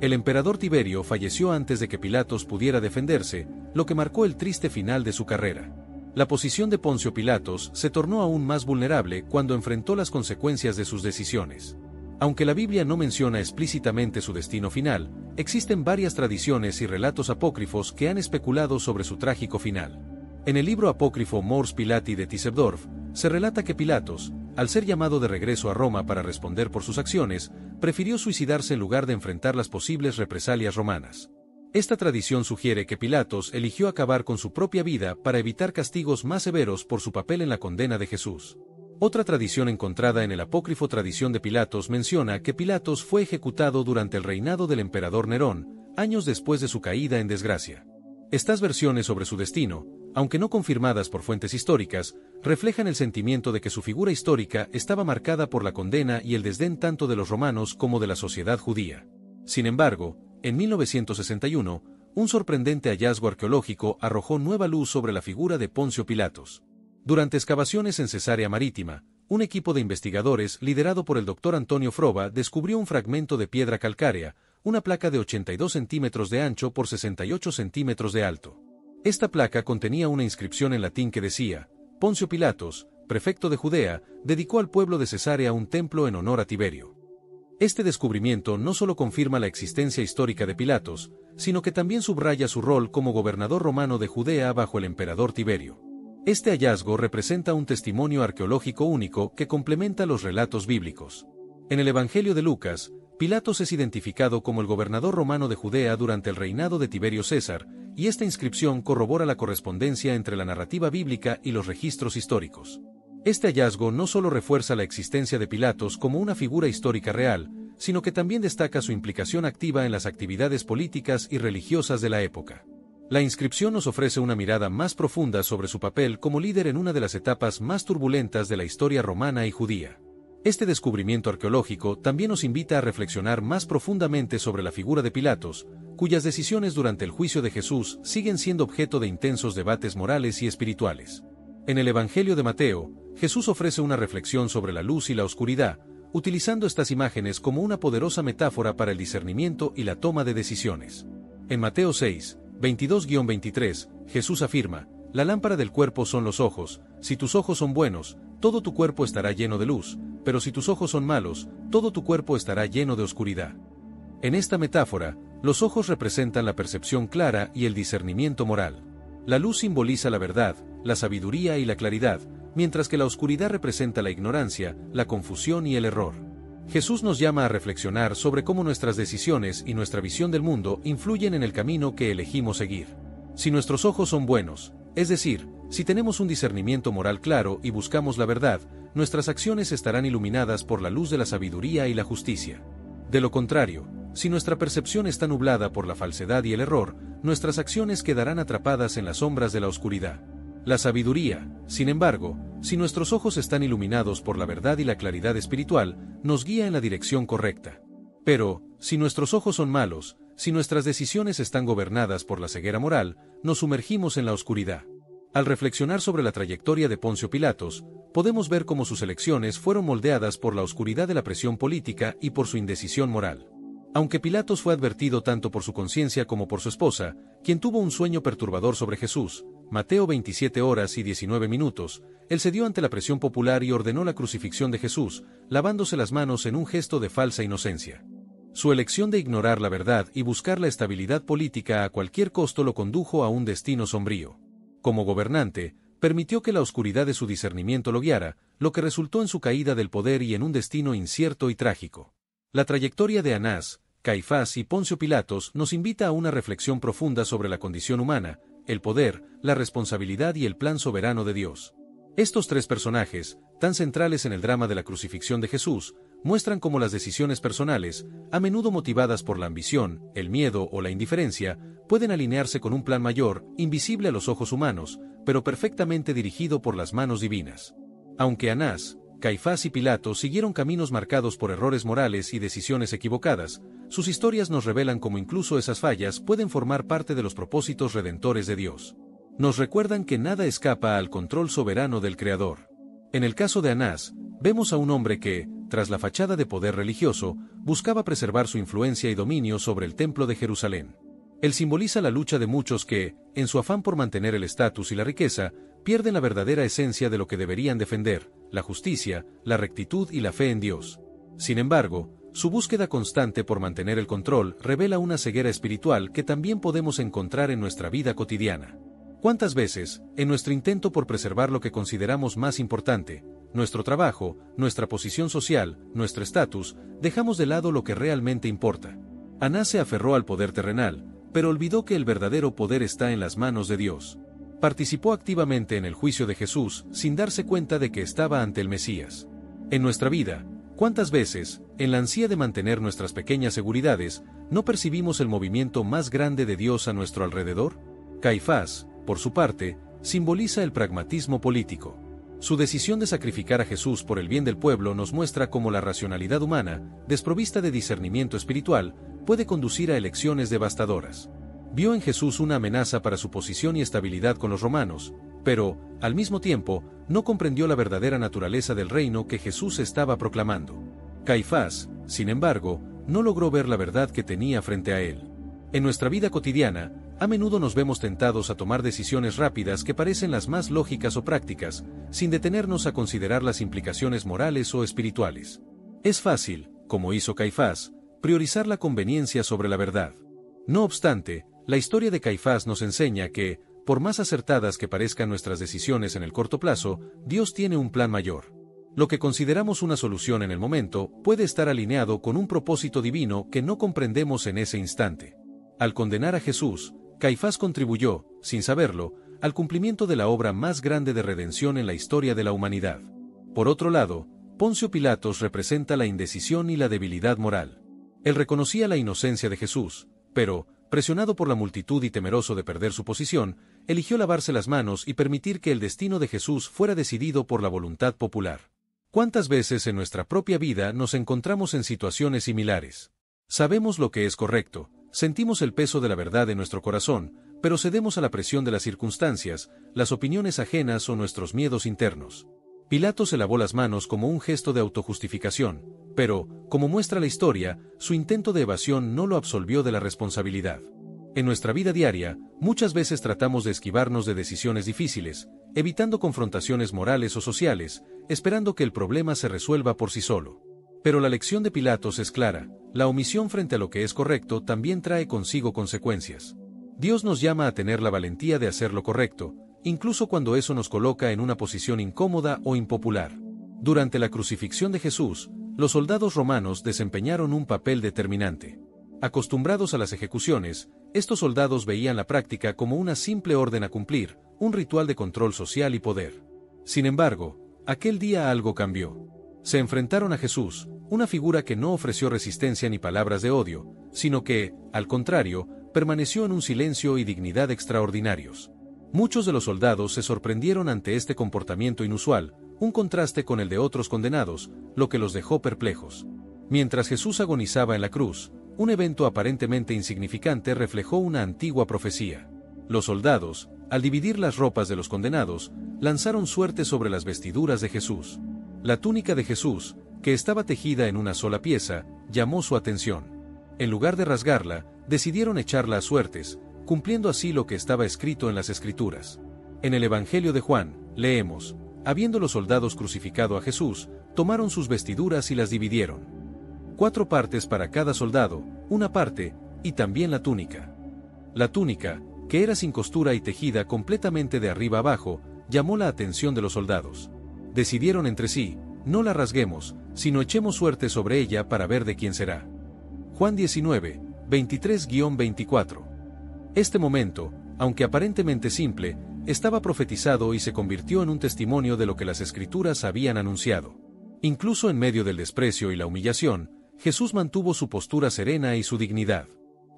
S1: El emperador Tiberio falleció antes de que Pilatos pudiera defenderse, lo que marcó el triste final de su carrera. La posición de Poncio Pilatos se tornó aún más vulnerable cuando enfrentó las consecuencias de sus decisiones. Aunque la Biblia no menciona explícitamente su destino final, existen varias tradiciones y relatos apócrifos que han especulado sobre su trágico final. En el libro apócrifo Mors Pilati de Tisebdorf, se relata que Pilatos, al ser llamado de regreso a Roma para responder por sus acciones, prefirió suicidarse en lugar de enfrentar las posibles represalias romanas. Esta tradición sugiere que Pilatos eligió acabar con su propia vida para evitar castigos más severos por su papel en la condena de Jesús. Otra tradición encontrada en el apócrifo Tradición de Pilatos menciona que Pilatos fue ejecutado durante el reinado del emperador Nerón, años después de su caída en desgracia. Estas versiones sobre su destino, aunque no confirmadas por fuentes históricas, reflejan el sentimiento de que su figura histórica estaba marcada por la condena y el desdén tanto de los romanos como de la sociedad judía. Sin embargo, en 1961, un sorprendente hallazgo arqueológico arrojó nueva luz sobre la figura de Poncio Pilatos. Durante excavaciones en Cesarea Marítima, un equipo de investigadores liderado por el Dr. Antonio Froba descubrió un fragmento de piedra calcárea, una placa de 82 centímetros de ancho por 68 centímetros de alto. Esta placa contenía una inscripción en latín que decía: Poncio Pilatos, prefecto de Judea, dedicó al pueblo de Cesarea un templo en honor a Tiberio. Este descubrimiento no solo confirma la existencia histórica de Pilatos, sino que también subraya su rol como gobernador romano de Judea bajo el emperador Tiberio. Este hallazgo representa un testimonio arqueológico único que complementa los relatos bíblicos. En el Evangelio de Lucas, Pilatos es identificado como el gobernador romano de Judea durante el reinado de Tiberio César, y esta inscripción corrobora la correspondencia entre la narrativa bíblica y los registros históricos. Este hallazgo no solo refuerza la existencia de Pilatos como una figura histórica real, sino que también destaca su implicación activa en las actividades políticas y religiosas de la época. La inscripción nos ofrece una mirada más profunda sobre su papel como líder en una de las etapas más turbulentas de la historia romana y judía. Este descubrimiento arqueológico también nos invita a reflexionar más profundamente sobre la figura de Pilatos, cuyas decisiones durante el juicio de Jesús siguen siendo objeto de intensos debates morales y espirituales. En el Evangelio de Mateo, Jesús ofrece una reflexión sobre la luz y la oscuridad, utilizando estas imágenes como una poderosa metáfora para el discernimiento y la toma de decisiones. En Mateo 6, 22-23, Jesús afirma: la lámpara del cuerpo son los ojos. Si tus ojos son buenos, todo tu cuerpo estará lleno de luz, pero si tus ojos son malos, todo tu cuerpo estará lleno de oscuridad. En esta metáfora, los ojos representan la percepción clara y el discernimiento moral. La luz simboliza la verdad, la sabiduría y la claridad, mientras que la oscuridad representa la ignorancia, la confusión y el error. Jesús nos llama a reflexionar sobre cómo nuestras decisiones y nuestra visión del mundo influyen en el camino que elegimos seguir. Si nuestros ojos son buenos, es decir, si tenemos un discernimiento moral claro y buscamos la verdad, nuestras acciones estarán iluminadas por la luz de la sabiduría y la justicia. De lo contrario, si nuestra percepción está nublada por la falsedad y el error, nuestras acciones quedarán atrapadas en las sombras de la oscuridad. La sabiduría, sin embargo, si nuestros ojos están iluminados por la verdad y la claridad espiritual, nos guía en la dirección correcta. Pero, si nuestros ojos son malos, si nuestras decisiones están gobernadas por la ceguera moral, nos sumergimos en la oscuridad. Al reflexionar sobre la trayectoria de Poncio Pilatos, podemos ver cómo sus elecciones fueron moldeadas por la oscuridad de la presión política y por su indecisión moral. Aunque Pilatos fue advertido tanto por su conciencia como por su esposa, quien tuvo un sueño perturbador sobre Jesús, Mateo 27 horas y 19 minutos, él cedió ante la presión popular y ordenó la crucifixión de Jesús, lavándose las manos en un gesto de falsa inocencia. Su elección de ignorar la verdad y buscar la estabilidad política a cualquier costo lo condujo a un destino sombrío. Como gobernante, permitió que la oscuridad de su discernimiento lo guiara, lo que resultó en su caída del poder y en un destino incierto y trágico. La trayectoria de Anás, Caifás y Poncio Pilatos nos invita a una reflexión profunda sobre la condición humana, el poder, la responsabilidad y el plan soberano de Dios. Estos tres personajes, tan centrales en el drama de la crucifixión de Jesús, muestran cómo las decisiones personales, a menudo motivadas por la ambición, el miedo o la indiferencia, pueden alinearse con un plan mayor, invisible a los ojos humanos, pero perfectamente dirigido por las manos divinas. Aunque Anás, Caifás y Pilatos siguieron caminos marcados por errores morales y decisiones equivocadas, sus historias nos revelan cómo incluso esas fallas pueden formar parte de los propósitos redentores de Dios. Nos recuerdan que nada escapa al control soberano del Creador. En el caso de Anás, vemos a un hombre que, tras la fachada de poder religioso, buscaba preservar su influencia y dominio sobre el templo de Jerusalén. Él simboliza la lucha de muchos que, en su afán por mantener el estatus y la riqueza, pierden la verdadera esencia de lo que deberían defender, la justicia, la rectitud y la fe en Dios. Sin embargo, su búsqueda constante por mantener el control revela una ceguera espiritual que también podemos encontrar en nuestra vida cotidiana. ¿Cuántas veces, en nuestro intento por preservar lo que consideramos más importante, nuestro trabajo, nuestra posición social, nuestro estatus, dejamos de lado lo que realmente importa? Anás se aferró al poder terrenal, pero olvidó que el verdadero poder está en las manos de Dios. Participó activamente en el juicio de Jesús sin darse cuenta de que estaba ante el Mesías. En nuestra vida, ¿cuántas veces, en la ansia de mantener nuestras pequeñas seguridades, no percibimos el movimiento más grande de Dios a nuestro alrededor? Caifás, por su parte, simboliza el pragmatismo político. Su decisión de sacrificar a Jesús por el bien del pueblo nos muestra cómo la racionalidad humana, desprovista de discernimiento espiritual, puede conducir a elecciones devastadoras. Vio en Jesús una amenaza para su posición y estabilidad con los romanos, pero, al mismo tiempo, no comprendió la verdadera naturaleza del reino que Jesús estaba proclamando. Caifás, sin embargo, no logró ver la verdad que tenía frente a él. En nuestra vida cotidiana, a menudo nos vemos tentados a tomar decisiones rápidas que parecen las más lógicas o prácticas, sin detenernos a considerar las implicaciones morales o espirituales. Es fácil, como hizo Caifás, priorizar la conveniencia sobre la verdad. No obstante, la historia de Caifás nos enseña que, por más acertadas que parezcan nuestras decisiones en el corto plazo, Dios tiene un plan mayor. Lo que consideramos una solución en el momento puede estar alineado con un propósito divino que no comprendemos en ese instante. Al condenar a Jesús, Caifás contribuyó, sin saberlo, al cumplimiento de la obra más grande de redención en la historia de la humanidad. Por otro lado, Poncio Pilatos representa la indecisión y la debilidad moral. Él reconocía la inocencia de Jesús, pero, presionado por la multitud y temeroso de perder su posición, eligió lavarse las manos y permitir que el destino de Jesús fuera decidido por la voluntad popular. ¿Cuántas veces en nuestra propia vida nos encontramos en situaciones similares? Sabemos lo que es correcto, sentimos el peso de la verdad en nuestro corazón, pero cedemos a la presión de las circunstancias, las opiniones ajenas o nuestros miedos internos. Pilatos se lavó las manos como un gesto de autojustificación, pero, como muestra la historia, su intento de evasión no lo absolvió de la responsabilidad. En nuestra vida diaria, muchas veces tratamos de esquivarnos de decisiones difíciles, evitando confrontaciones morales o sociales, esperando que el problema se resuelva por sí solo. Pero la lección de Pilatos es clara: la omisión frente a lo que es correcto también trae consigo consecuencias. Dios nos llama a tener la valentía de hacer lo correcto, incluso cuando eso nos coloca en una posición incómoda o impopular. Durante la crucifixión de Jesús, los soldados romanos desempeñaron un papel determinante. Acostumbrados a las ejecuciones, estos soldados veían la práctica como una simple orden a cumplir, un ritual de control social y poder. Sin embargo, aquel día algo cambió. Se enfrentaron a Jesús, una figura que no ofreció resistencia ni palabras de odio, sino que, al contrario, permaneció en un silencio y dignidad extraordinarios. Muchos de los soldados se sorprendieron ante este comportamiento inusual, un contraste con el de otros condenados, lo que los dejó perplejos. Mientras Jesús agonizaba en la cruz, un evento aparentemente insignificante reflejó una antigua profecía. Los soldados, al dividir las ropas de los condenados, lanzaron suerte sobre las vestiduras de Jesús. La túnica de Jesús, que estaba tejida en una sola pieza, llamó su atención. En lugar de rasgarla, decidieron echarla a suertes, cumpliendo así lo que estaba escrito en las Escrituras. En el Evangelio de Juan, leemos: habiendo los soldados crucificado a Jesús, tomaron sus vestiduras y las dividieron. 4 partes para cada soldado, una parte, y también la túnica. La túnica, que era sin costura y tejida completamente de arriba abajo, llamó la atención de los soldados. Decidieron entre sí: no la rasguemos, sino echemos suerte sobre ella para ver de quién será. Juan 19, 23-24. Este momento, aunque aparentemente simple, estaba profetizado y se convirtió en un testimonio de lo que las Escrituras habían anunciado. Incluso en medio del desprecio y la humillación, Jesús mantuvo su postura serena y su dignidad.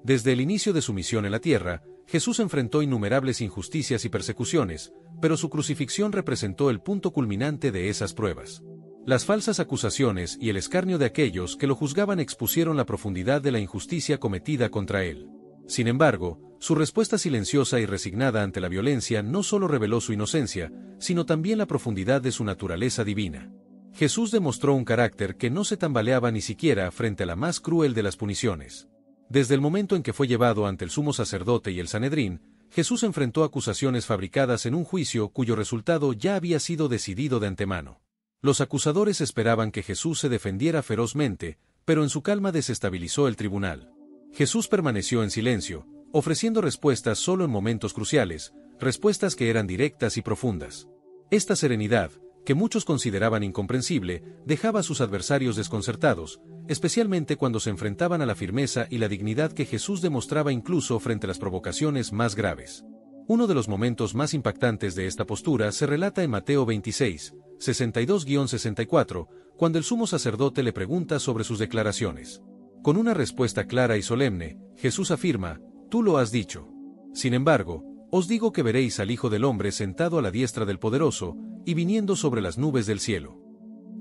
S1: Desde el inicio de su misión en la tierra, Jesús enfrentó innumerables injusticias y persecuciones, pero su crucifixión representó el punto culminante de esas pruebas. Las falsas acusaciones y el escarnio de aquellos que lo juzgaban expusieron la profundidad de la injusticia cometida contra él. Sin embargo, su respuesta silenciosa y resignada ante la violencia no solo reveló su inocencia, sino también la profundidad de su naturaleza divina. Jesús demostró un carácter que no se tambaleaba ni siquiera frente a la más cruel de las puniciones. Desde el momento en que fue llevado ante el sumo sacerdote y el Sanedrín, Jesús enfrentó acusaciones fabricadas en un juicio cuyo resultado ya había sido decidido de antemano. Los acusadores esperaban que Jesús se defendiera ferozmente, pero en su calma desestabilizó el tribunal. Jesús permaneció en silencio, ofreciendo respuestas solo en momentos cruciales, respuestas que eran directas y profundas. Esta serenidad, que muchos consideraban incomprensible, dejaba a sus adversarios desconcertados, especialmente cuando se enfrentaban a la firmeza y la dignidad que Jesús demostraba incluso frente a las provocaciones más graves. Uno de los momentos más impactantes de esta postura se relata en Mateo 26, 62-64, cuando el sumo sacerdote le pregunta sobre sus declaraciones. Con una respuesta clara y solemne, Jesús afirma: «Tú lo has dicho. Sin embargo, os digo que veréis al Hijo del Hombre sentado a la diestra del Poderoso, y viniendo sobre las nubes del cielo».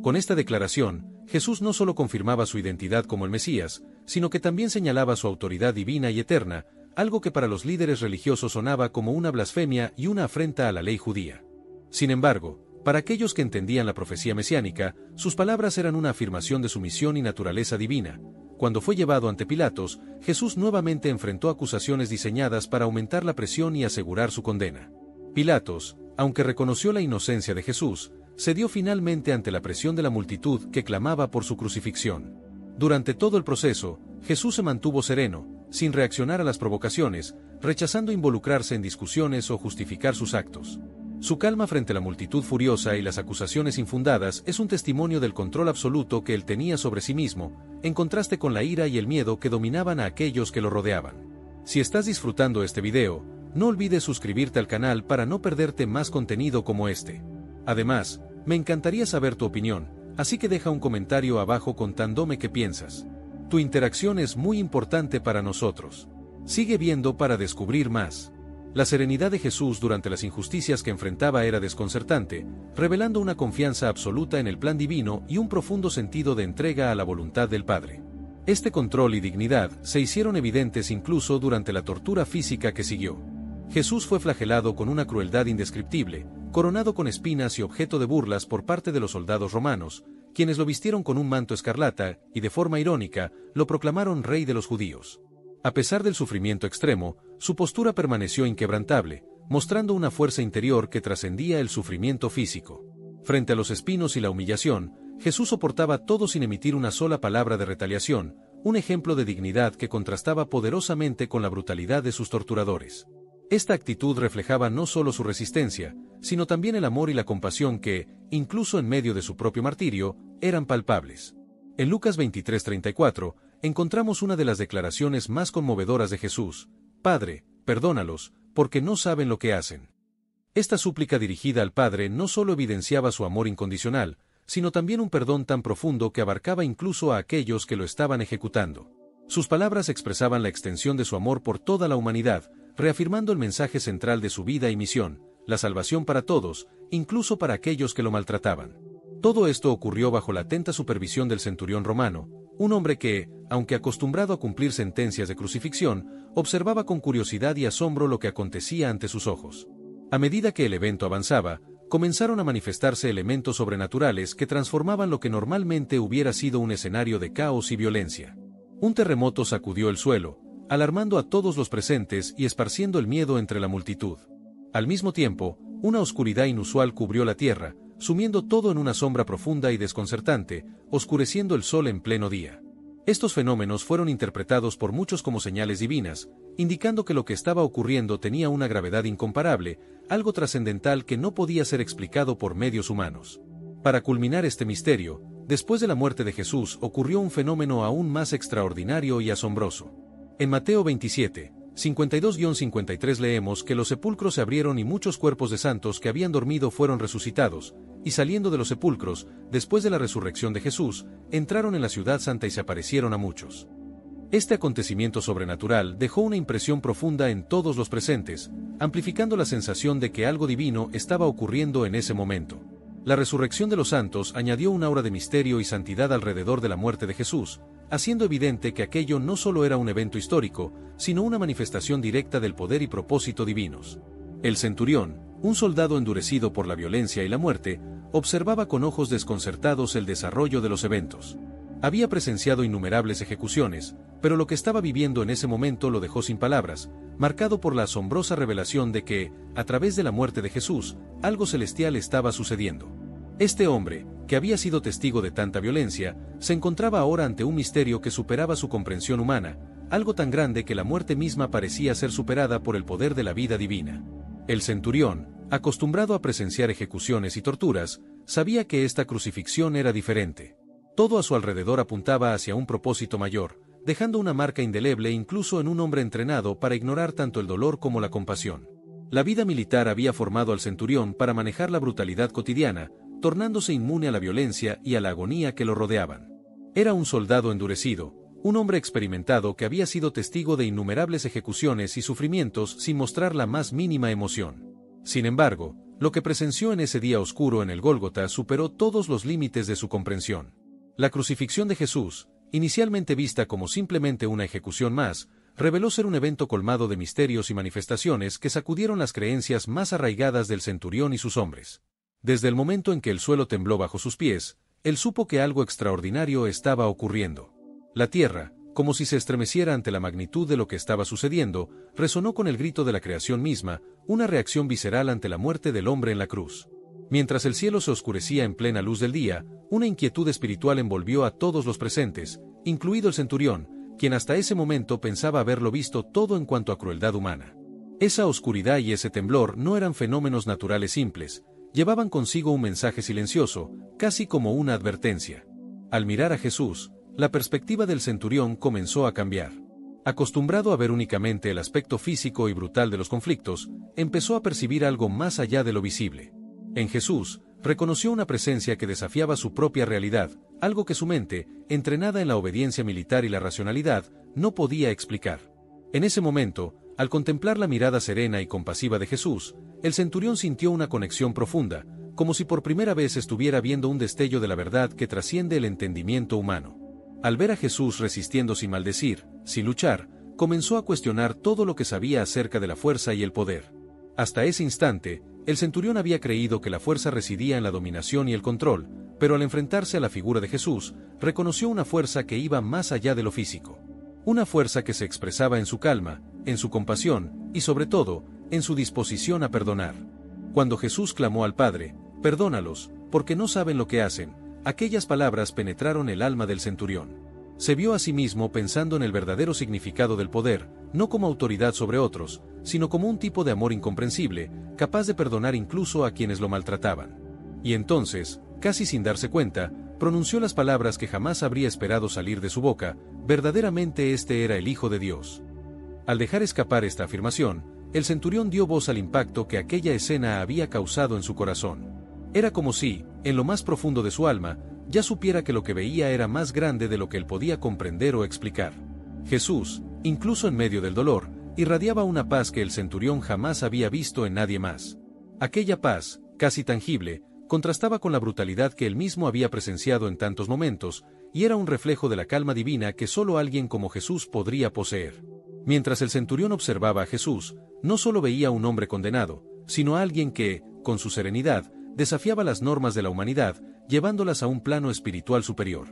S1: Con esta declaración, Jesús no solo confirmaba su identidad como el Mesías, sino que también señalaba su autoridad divina y eterna, algo que para los líderes religiosos sonaba como una blasfemia y una afrenta a la ley judía. Sin embargo, para aquellos que entendían la profecía mesiánica, sus palabras eran una afirmación de su misión y naturaleza divina. Cuando fue llevado ante Pilatos, Jesús nuevamente enfrentó acusaciones diseñadas para aumentar la presión y asegurar su condena. Pilatos, aunque reconoció la inocencia de Jesús, cedió finalmente ante la presión de la multitud que clamaba por su crucifixión. Durante todo el proceso, Jesús se mantuvo sereno, sin reaccionar a las provocaciones, rechazando involucrarse en discusiones o justificar sus actos. Su calma frente a la multitud furiosa y las acusaciones infundadas es un testimonio del control absoluto que él tenía sobre sí mismo, en contraste con la ira y el miedo que dominaban a aquellos que lo rodeaban. Si estás disfrutando este video, No olvides suscribirte al canal para no perderte más contenido como este. Además, me encantaría saber tu opinión, así que deja un comentario abajo contándome qué piensas. Tu interacción es muy importante para nosotros. Sigue viendo para descubrir más. La serenidad de Jesús durante las injusticias que enfrentaba era desconcertante, revelando una confianza absoluta en el plan divino y un profundo sentido de entrega a la voluntad del Padre. Este control y dignidad se hicieron evidentes incluso durante la tortura física que siguió. Jesús fue flagelado con una crueldad indescriptible, coronado con espinas y objeto de burlas por parte de los soldados romanos, quienes lo vistieron con un manto escarlata y de forma irónica, lo proclamaron rey de los judíos. A pesar del sufrimiento extremo, su postura permaneció inquebrantable, mostrando una fuerza interior que trascendía el sufrimiento físico. Frente a los espinos y la humillación, Jesús soportaba todo sin emitir una sola palabra de retaliación, un ejemplo de dignidad que contrastaba poderosamente con la brutalidad de sus torturadores. Esta actitud reflejaba no solo su resistencia, sino también el amor y la compasión que, incluso en medio de su propio martirio, eran palpables. En Lucas 23:34, encontramos una de las declaraciones más conmovedoras de Jesús: Padre, perdónalos, porque no saben lo que hacen. Esta súplica dirigida al Padre no solo evidenciaba su amor incondicional, sino también un perdón tan profundo que abarcaba incluso a aquellos que lo estaban ejecutando. Sus palabras expresaban la extensión de su amor por toda la humanidad, reafirmando el mensaje central de su vida y misión, la salvación para todos, incluso para aquellos que lo maltrataban. Todo esto ocurrió bajo la atenta supervisión del centurión romano, un hombre que, aunque acostumbrado a cumplir sentencias de crucifixión, observaba con curiosidad y asombro lo que acontecía ante sus ojos. A medida que el evento avanzaba, comenzaron a manifestarse elementos sobrenaturales que transformaban lo que normalmente hubiera sido un escenario de caos y violencia. Un terremoto sacudió el suelo, alarmando a todos los presentes y esparciendo el miedo entre la multitud. Al mismo tiempo, una oscuridad inusual cubrió la tierra, sumiendo todo en una sombra profunda y desconcertante, oscureciendo el sol en pleno día. Estos fenómenos fueron interpretados por muchos como señales divinas, indicando que lo que estaba ocurriendo tenía una gravedad incomparable, algo trascendental que no podía ser explicado por medios humanos. Para culminar este misterio, después de la muerte de Jesús ocurrió un fenómeno aún más extraordinario y asombroso. En Mateo 27, 52-53 leemos que los sepulcros se abrieron y muchos cuerpos de santos que habían dormido fueron resucitados, y saliendo de los sepulcros, después de la resurrección de Jesús, entraron en la ciudad santa y se aparecieron a muchos. Este acontecimiento sobrenatural dejó una impresión profunda en todos los presentes, amplificando la sensación de que algo divino estaba ocurriendo en ese momento. La resurrección de los santos añadió un aura de misterio y santidad alrededor de la muerte de Jesús, haciendo evidente que aquello no solo era un evento histórico, sino una manifestación directa del poder y propósito divinos. El centurión, un soldado endurecido por la violencia y la muerte, observaba con ojos desconcertados el desarrollo de los eventos. Había presenciado innumerables ejecuciones, pero lo que estaba viviendo en ese momento lo dejó sin palabras, marcado por la asombrosa revelación de que, a través de la muerte de Jesús, algo celestial estaba sucediendo. Este hombre, que había sido testigo de tanta violencia, se encontraba ahora ante un misterio que superaba su comprensión humana, algo tan grande que la muerte misma parecía ser superada por el poder de la vida divina. El centurión, acostumbrado a presenciar ejecuciones y torturas, sabía que esta crucifixión era diferente. Todo a su alrededor apuntaba hacia un propósito mayor, dejando una marca indeleble incluso en un hombre entrenado para ignorar tanto el dolor como la compasión. La vida militar había formado al centurión para manejar la brutalidad cotidiana, tornándose inmune a la violencia y a la agonía que lo rodeaban. Era un soldado endurecido, un hombre experimentado que había sido testigo de innumerables ejecuciones y sufrimientos sin mostrar la más mínima emoción. Sin embargo, lo que presenció en ese día oscuro en el Gólgota superó todos los límites de su comprensión. La crucifixión de Jesús, inicialmente vista como simplemente una ejecución más, reveló ser un evento colmado de misterios y manifestaciones que sacudieron las creencias más arraigadas del centurión y sus hombres. Desde el momento en que el suelo tembló bajo sus pies, él supo que algo extraordinario estaba ocurriendo. La tierra, como si se estremeciera ante la magnitud de lo que estaba sucediendo, resonó con el grito de la creación misma, una reacción visceral ante la muerte del hombre en la cruz. Mientras el cielo se oscurecía en plena luz del día, una inquietud espiritual envolvió a todos los presentes, incluido el centurión, quien hasta ese momento pensaba haberlo visto todo en cuanto a crueldad humana. Esa oscuridad y ese temblor no eran fenómenos naturales simples, llevaban consigo un mensaje silencioso, casi como una advertencia. Al mirar a Jesús, la perspectiva del centurión comenzó a cambiar. Acostumbrado a ver únicamente el aspecto físico y brutal de los conflictos, empezó a percibir algo más allá de lo visible. En Jesús, reconoció una presencia que desafiaba su propia realidad, algo que su mente, entrenada en la obediencia militar y la racionalidad, no podía explicar. En ese momento, al contemplar la mirada serena y compasiva de Jesús, el centurión sintió una conexión profunda, como si por primera vez estuviera viendo un destello de la verdad que trasciende el entendimiento humano. Al ver a Jesús resistiendo sin maldecir, sin luchar, comenzó a cuestionar todo lo que sabía acerca de la fuerza y el poder. Hasta ese instante, el centurión había creído que la fuerza residía en la dominación y el control, pero al enfrentarse a la figura de Jesús, reconoció una fuerza que iba más allá de lo físico. Una fuerza que se expresaba en su calma, en su compasión, y sobre todo, en su disposición a perdonar. Cuando Jesús clamó al Padre, «Perdónalos, porque no saben lo que hacen», aquellas palabras penetraron el alma del centurión. Se vio a sí mismo pensando en el verdadero significado del poder, no como autoridad sobre otros, sino como un tipo de amor incomprensible, capaz de perdonar incluso a quienes lo maltrataban. Y entonces, casi sin darse cuenta, pronunció las palabras que jamás habría esperado salir de su boca: «Verdaderamente este era el Hijo de Dios». Al dejar escapar esta afirmación, el centurión dio voz al impacto que aquella escena había causado en su corazón. Era como si, en lo más profundo de su alma, ya supiera que lo que veía era más grande de lo que él podía comprender o explicar. Jesús, incluso en medio del dolor, irradiaba una paz que el centurión jamás había visto en nadie más. Aquella paz, casi tangible, contrastaba con la brutalidad que él mismo había presenciado en tantos momentos, y era un reflejo de la calma divina que solo alguien como Jesús podría poseer. Mientras el centurión observaba a Jesús, no solo veía a un hombre condenado, sino a alguien que, con su serenidad, desafiaba las normas de la humanidad, llevándolas a un plano espiritual superior.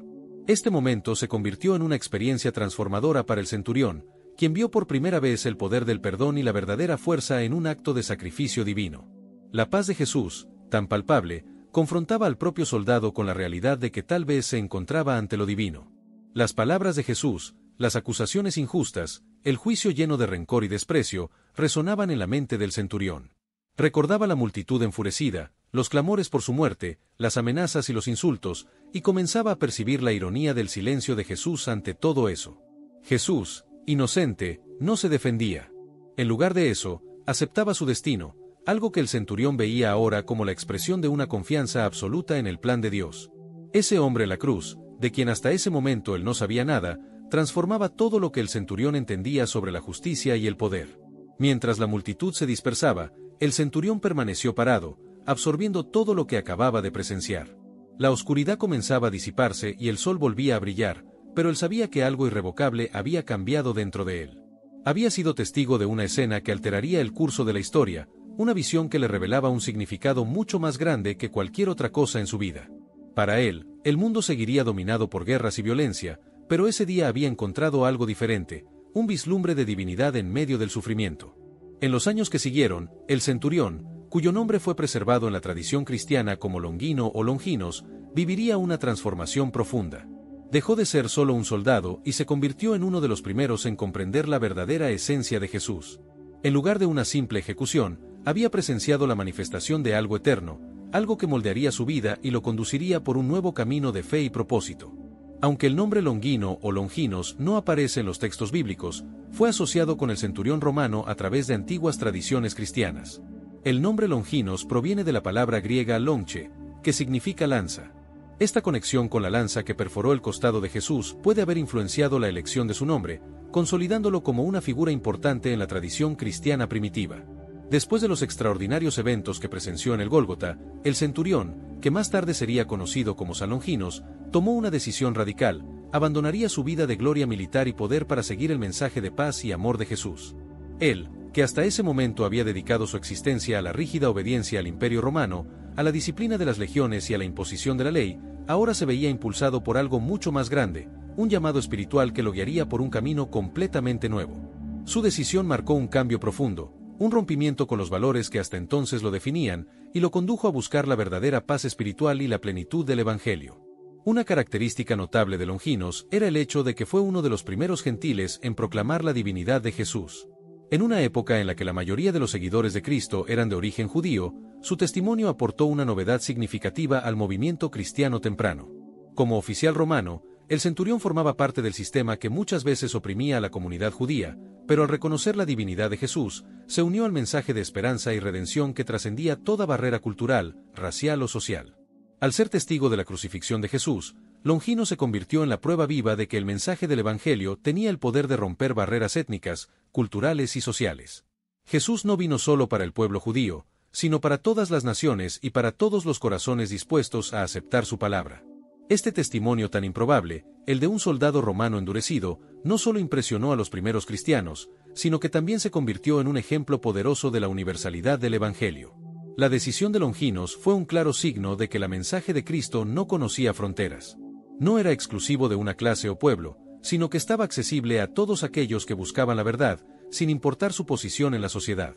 S1: Este momento se convirtió en una experiencia transformadora para el centurión, quien vio por primera vez el poder del perdón y la verdadera fuerza en un acto de sacrificio divino. La paz de Jesús, tan palpable, confrontaba al propio soldado con la realidad de que tal vez se encontraba ante lo divino. Las palabras de Jesús, las acusaciones injustas, el juicio lleno de rencor y desprecio, resonaban en la mente del centurión. Recordaba la multitud enfurecida, los clamores por su muerte, las amenazas y los insultos, y comenzaba a percibir la ironía del silencio de Jesús ante todo eso. Jesús, inocente, no se defendía. En lugar de eso, aceptaba su destino, algo que el centurión veía ahora como la expresión de una confianza absoluta en el plan de Dios. Ese hombre en la cruz, de quien hasta ese momento él no sabía nada, transformaba todo lo que el centurión entendía sobre la justicia y el poder. Mientras la multitud se dispersaba, el centurión permaneció parado, absorbiendo todo lo que acababa de presenciar. La oscuridad comenzaba a disiparse y el sol volvía a brillar, pero él sabía que algo irrevocable había cambiado dentro de él. Había sido testigo de una escena que alteraría el curso de la historia, una visión que le revelaba un significado mucho más grande que cualquier otra cosa en su vida. Para él, el mundo seguiría dominado por guerras y violencia, pero ese día había encontrado algo diferente, un vislumbre de divinidad en medio del sufrimiento. En los años que siguieron, el centurión, cuyo nombre fue preservado en la tradición cristiana como Longino o Longinos, viviría una transformación profunda. Dejó de ser solo un soldado y se convirtió en uno de los primeros en comprender la verdadera esencia de Jesús. En lugar de una simple ejecución, había presenciado la manifestación de algo eterno, algo que moldearía su vida y lo conduciría por un nuevo camino de fe y propósito. Aunque el nombre Longino o Longinos no aparece en los textos bíblicos, fue asociado con el centurión romano a través de antiguas tradiciones cristianas. El nombre Longinos proviene de la palabra griega lonche, que significa lanza. Esta conexión con la lanza que perforó el costado de Jesús puede haber influenciado la elección de su nombre, consolidándolo como una figura importante en la tradición cristiana primitiva. Después de los extraordinarios eventos que presenció en el Gólgota, el centurión, que más tarde sería conocido como San Longinos, tomó una decisión radical: abandonaría su vida de gloria militar y poder para seguir el mensaje de paz y amor de Jesús. Él, que hasta ese momento había dedicado su existencia a la rígida obediencia al Imperio Romano, a la disciplina de las legiones y a la imposición de la ley, ahora se veía impulsado por algo mucho más grande, un llamado espiritual que lo guiaría por un camino completamente nuevo. Su decisión marcó un cambio profundo, un rompimiento con los valores que hasta entonces lo definían, y lo condujo a buscar la verdadera paz espiritual y la plenitud del Evangelio. Una característica notable de Longinos era el hecho de que fue uno de los primeros gentiles en proclamar la divinidad de Jesús. En una época en la que la mayoría de los seguidores de Cristo eran de origen judío, su testimonio aportó una novedad significativa al movimiento cristiano temprano. Como oficial romano, El centurión formaba parte del sistema que muchas veces oprimía a la comunidad judía, pero al reconocer la divinidad de Jesús, se unió al mensaje de esperanza y redención que trascendía toda barrera cultural, racial o social. Al ser testigo de la crucifixión de Jesús, Longino se convirtió en la prueba viva de que el mensaje del Evangelio tenía el poder de romper barreras étnicas, culturales y sociales. Jesús no vino solo para el pueblo judío, sino para todas las naciones y para todos los corazones dispuestos a aceptar su palabra. Este testimonio tan improbable, el de un soldado romano endurecido, no solo impresionó a los primeros cristianos, sino que también se convirtió en un ejemplo poderoso de la universalidad del Evangelio. La decisión de Longinos fue un claro signo de que el mensaje de Cristo no conocía fronteras. No era exclusivo de una clase o pueblo, sino que estaba accesible a todos aquellos que buscaban la verdad, sin importar su posición en la sociedad.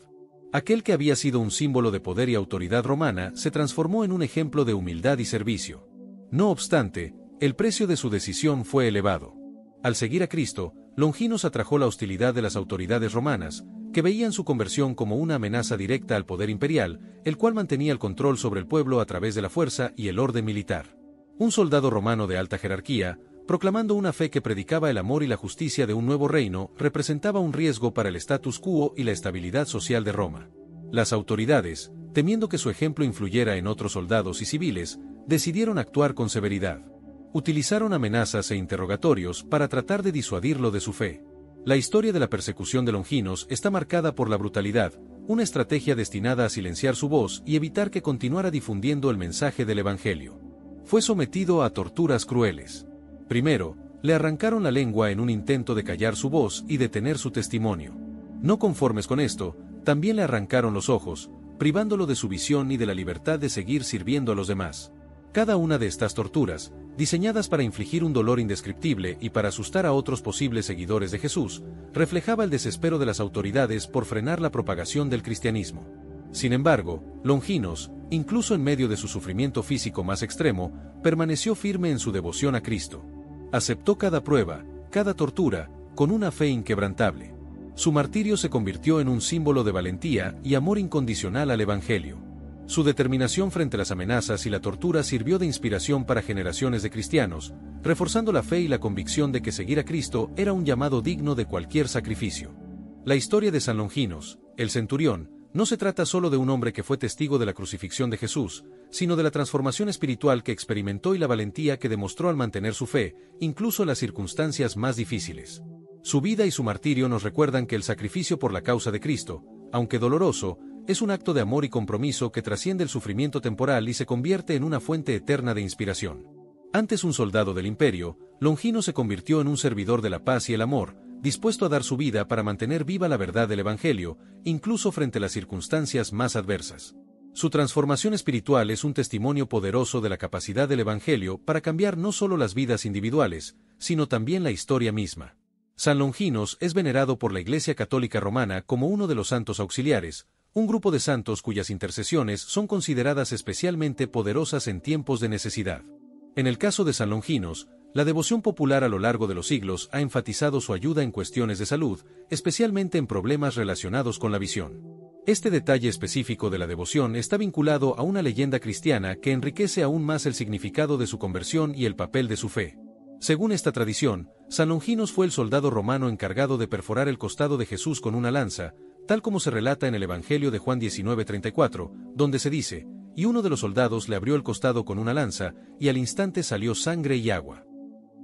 S1: Aquel que había sido un símbolo de poder y autoridad romana se transformó en un ejemplo de humildad y servicio. No obstante, el precio de su decisión fue elevado. Al seguir a Cristo, Longinos atrajo la hostilidad de las autoridades romanas, que veían su conversión como una amenaza directa al poder imperial, el cual mantenía el control sobre el pueblo a través de la fuerza y el orden militar. Un soldado romano de alta jerarquía, proclamando una fe que predicaba el amor y la justicia de un nuevo reino, representaba un riesgo para el status quo y la estabilidad social de Roma. Las autoridades, temiendo que su ejemplo influyera en otros soldados y civiles, decidieron actuar con severidad. Utilizaron amenazas e interrogatorios para tratar de disuadirlo de su fe. La historia de la persecución de Longinos está marcada por la brutalidad, una estrategia destinada a silenciar su voz y evitar que continuara difundiendo el mensaje del Evangelio. Fue sometido a torturas crueles. Primero, le arrancaron la lengua en un intento de callar su voz y detener su testimonio. No conformes con esto, también le arrancaron los ojos, privándolo de su visión y de la libertad de seguir sirviendo a los demás. Cada una de estas torturas, diseñadas para infligir un dolor indescriptible y para asustar a otros posibles seguidores de Jesús, reflejaba el desespero de las autoridades por frenar la propagación del cristianismo. Sin embargo, Longinos, incluso en medio de su sufrimiento físico más extremo, permaneció firme en su devoción a Cristo. Aceptó cada prueba, cada tortura, con una fe inquebrantable. Su martirio se convirtió en un símbolo de valentía y amor incondicional al Evangelio. Su determinación frente a las amenazas y la tortura sirvió de inspiración para generaciones de cristianos, reforzando la fe y la convicción de que seguir a Cristo era un llamado digno de cualquier sacrificio. La historia de San Longinos, el centurión, no se trata solo de un hombre que fue testigo de la crucifixión de Jesús, sino de la transformación espiritual que experimentó y la valentía que demostró al mantener su fe, incluso en las circunstancias más difíciles. Su vida y su martirio nos recuerdan que el sacrificio por la causa de Cristo, aunque doloroso, es un acto de amor y compromiso que trasciende el sufrimiento temporal y se convierte en una fuente eterna de inspiración. Antes un soldado del imperio, Longino se convirtió en un servidor de la paz y el amor, dispuesto a dar su vida para mantener viva la verdad del Evangelio, incluso frente a las circunstancias más adversas. Su transformación espiritual es un testimonio poderoso de la capacidad del Evangelio para cambiar no solo las vidas individuales, sino también la historia misma. San Longinos es venerado por la Iglesia Católica Romana como uno de los santos auxiliares, un grupo de santos cuyas intercesiones son consideradas especialmente poderosas en tiempos de necesidad. En el caso de San Longinos, la devoción popular a lo largo de los siglos ha enfatizado su ayuda en cuestiones de salud, especialmente en problemas relacionados con la visión. Este detalle específico de la devoción está vinculado a una leyenda cristiana que enriquece aún más el significado de su conversión y el papel de su fe. Según esta tradición, San Longinos fue el soldado romano encargado de perforar el costado de Jesús con una lanza, tal como se relata en el Evangelio de Juan 19:34, donde se dice, y uno de los soldados le abrió el costado con una lanza, y al instante salió sangre y agua.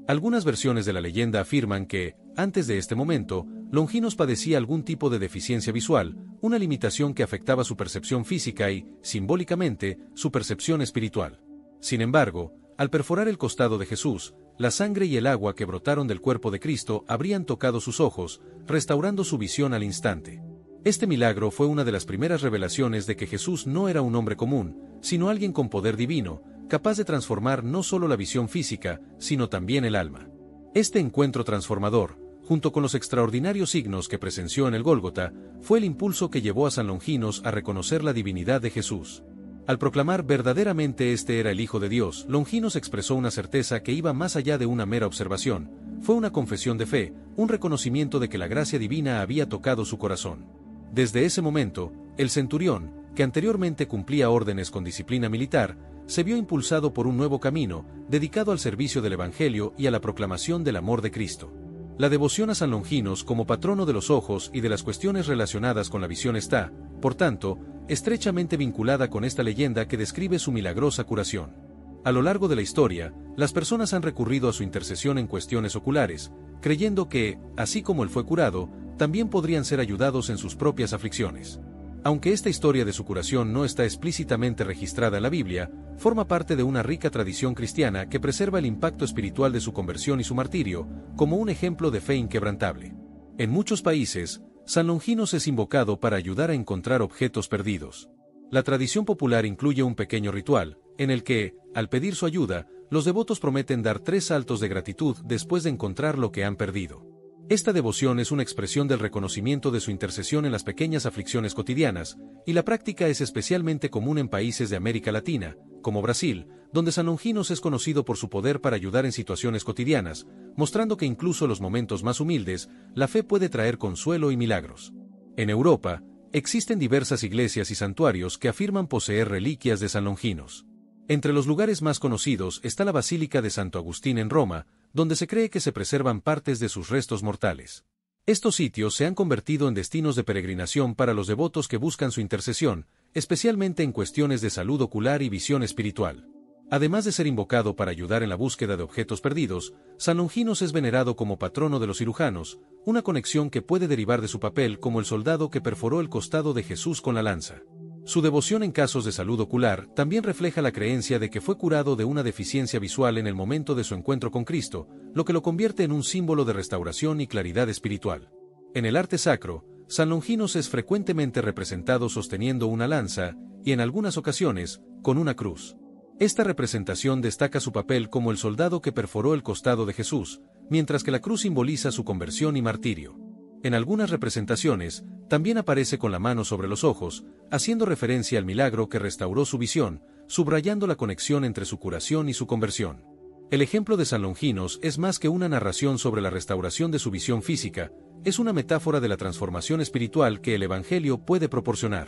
S1: Algunas versiones de la leyenda afirman que, antes de este momento, Longinos padecía algún tipo de deficiencia visual, una limitación que afectaba su percepción física y, simbólicamente, su percepción espiritual. Sin embargo, al perforar el costado de Jesús, la sangre y el agua que brotaron del cuerpo de Cristo habrían tocado sus ojos, restaurando su visión al instante. Este milagro fue una de las primeras revelaciones de que Jesús no era un hombre común, sino alguien con poder divino, capaz de transformar no solo la visión física, sino también el alma. Este encuentro transformador, junto con los extraordinarios signos que presenció en el Gólgota, fue el impulso que llevó a San Longinos a reconocer la divinidad de Jesús. Al proclamar verdaderamente este era el Hijo de Dios, Longinos expresó una certeza que iba más allá de una mera observación. Fue una confesión de fe, un reconocimiento de que la gracia divina había tocado su corazón. Desde ese momento, el centurión, que anteriormente cumplía órdenes con disciplina militar, se vio impulsado por un nuevo camino, dedicado al servicio del Evangelio y a la proclamación del amor de Cristo. La devoción a San Longinos como patrono de los ojos y de las cuestiones relacionadas con la visión está, por tanto, estrechamente vinculada con esta leyenda que describe su milagrosa curación. A lo largo de la historia, las personas han recurrido a su intercesión en cuestiones oculares, creyendo que, así como él fue curado, también podrían ser ayudados en sus propias aflicciones. Aunque esta historia de su curación no está explícitamente registrada en la Biblia, forma parte de una rica tradición cristiana que preserva el impacto espiritual de su conversión y su martirio, como un ejemplo de fe inquebrantable. En muchos países, San Longinos es invocado para ayudar a encontrar objetos perdidos. La tradición popular incluye un pequeño ritual, en el que, al pedir su ayuda, los devotos prometen dar 3 saltos de gratitud después de encontrar lo que han perdido. Esta devoción es una expresión del reconocimiento de su intercesión en las pequeñas aflicciones cotidianas, y la práctica es especialmente común en países de América Latina, como Brasil, donde San Longinos es conocido por su poder para ayudar en situaciones cotidianas, mostrando que incluso en los momentos más humildes, la fe puede traer consuelo y milagros. En Europa, existen diversas iglesias y santuarios que afirman poseer reliquias de San Longinos. Entre los lugares más conocidos está la Basílica de Santo Agustín en Roma, donde se cree que se preservan partes de sus restos mortales. Estos sitios se han convertido en destinos de peregrinación para los devotos que buscan su intercesión, especialmente en cuestiones de salud ocular y visión espiritual. Además de ser invocado para ayudar en la búsqueda de objetos perdidos, San Longinos es venerado como patrono de los cirujanos, una conexión que puede derivar de su papel como el soldado que perforó el costado de Jesús con la lanza. Su devoción en casos de salud ocular también refleja la creencia de que fue curado de una deficiencia visual en el momento de su encuentro con Cristo, lo que lo convierte en un símbolo de restauración y claridad espiritual. En el arte sacro, San Longinos es frecuentemente representado sosteniendo una lanza, y en algunas ocasiones, con una cruz. Esta representación destaca su papel como el soldado que perforó el costado de Jesús, mientras que la cruz simboliza su conversión y martirio. En algunas representaciones, también aparece con la mano sobre los ojos, haciendo referencia al milagro que restauró su visión, subrayando la conexión entre su curación y su conversión. El ejemplo de San Longinos es más que una narración sobre la restauración de su visión física, es una metáfora de la transformación espiritual que el Evangelio puede proporcionar.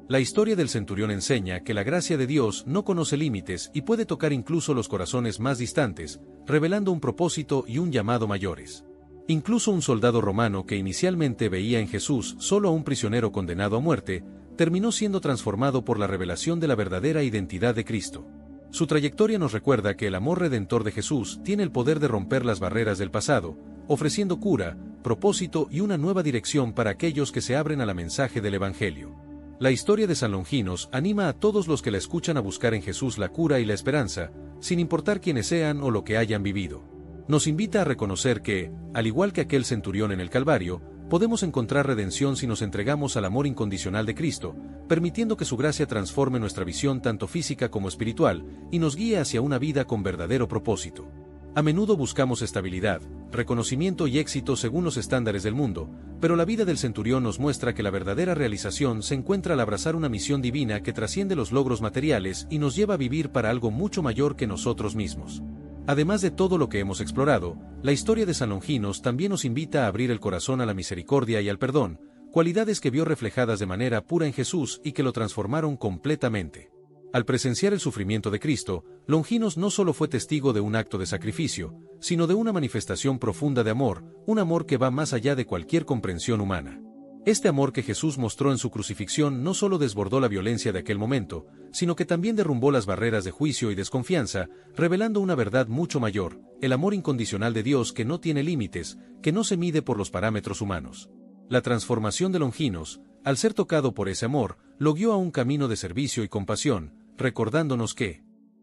S1: La historia del centurión enseña que la gracia de Dios no conoce límites y puede tocar incluso los corazones más distantes, revelando un propósito y un llamado mayores. Incluso un soldado romano que inicialmente veía en Jesús solo a un prisionero condenado a muerte, terminó siendo transformado por la revelación de la verdadera identidad de Cristo. Su trayectoria nos recuerda que el amor redentor de Jesús tiene el poder de romper las barreras del pasado, ofreciendo cura, propósito y una nueva dirección para aquellos que se abren a la mensaje del Evangelio. La historia de San Longinos anima a todos los que la escuchan a buscar en Jesús la cura y la esperanza, sin importar quiénes sean o lo que hayan vivido. Nos invita a reconocer que, al igual que aquel centurión en el Calvario, podemos encontrar redención si nos entregamos al amor incondicional de Cristo, permitiendo que su gracia transforme nuestra visión tanto física como espiritual, y nos guíe hacia una vida con verdadero propósito. A menudo buscamos estabilidad, reconocimiento y éxito según los estándares del mundo, pero la vida del centurión nos muestra que la verdadera realización se encuentra al abrazar una misión divina que trasciende los logros materiales y nos lleva a vivir para algo mucho mayor que nosotros mismos. Además de todo lo que hemos explorado, la historia de San Longinos también nos invita a abrir el corazón a la misericordia y al perdón, cualidades que vio reflejadas de manera pura en Jesús y que lo transformaron completamente. Al presenciar el sufrimiento de Cristo, Longinos no solo fue testigo de un acto de sacrificio, sino de una manifestación profunda de amor, un amor que va más allá de cualquier comprensión humana. Este amor que Jesús mostró en su crucifixión no solo desbordó la violencia de aquel momento, sino que también derrumbó las barreras de juicio y desconfianza, revelando una verdad mucho mayor, el amor incondicional de Dios que no tiene límites, que no se mide por los parámetros humanos. La transformación de Longinos, al ser tocado por ese amor, lo guió a un camino de servicio y compasión, recordándonos que,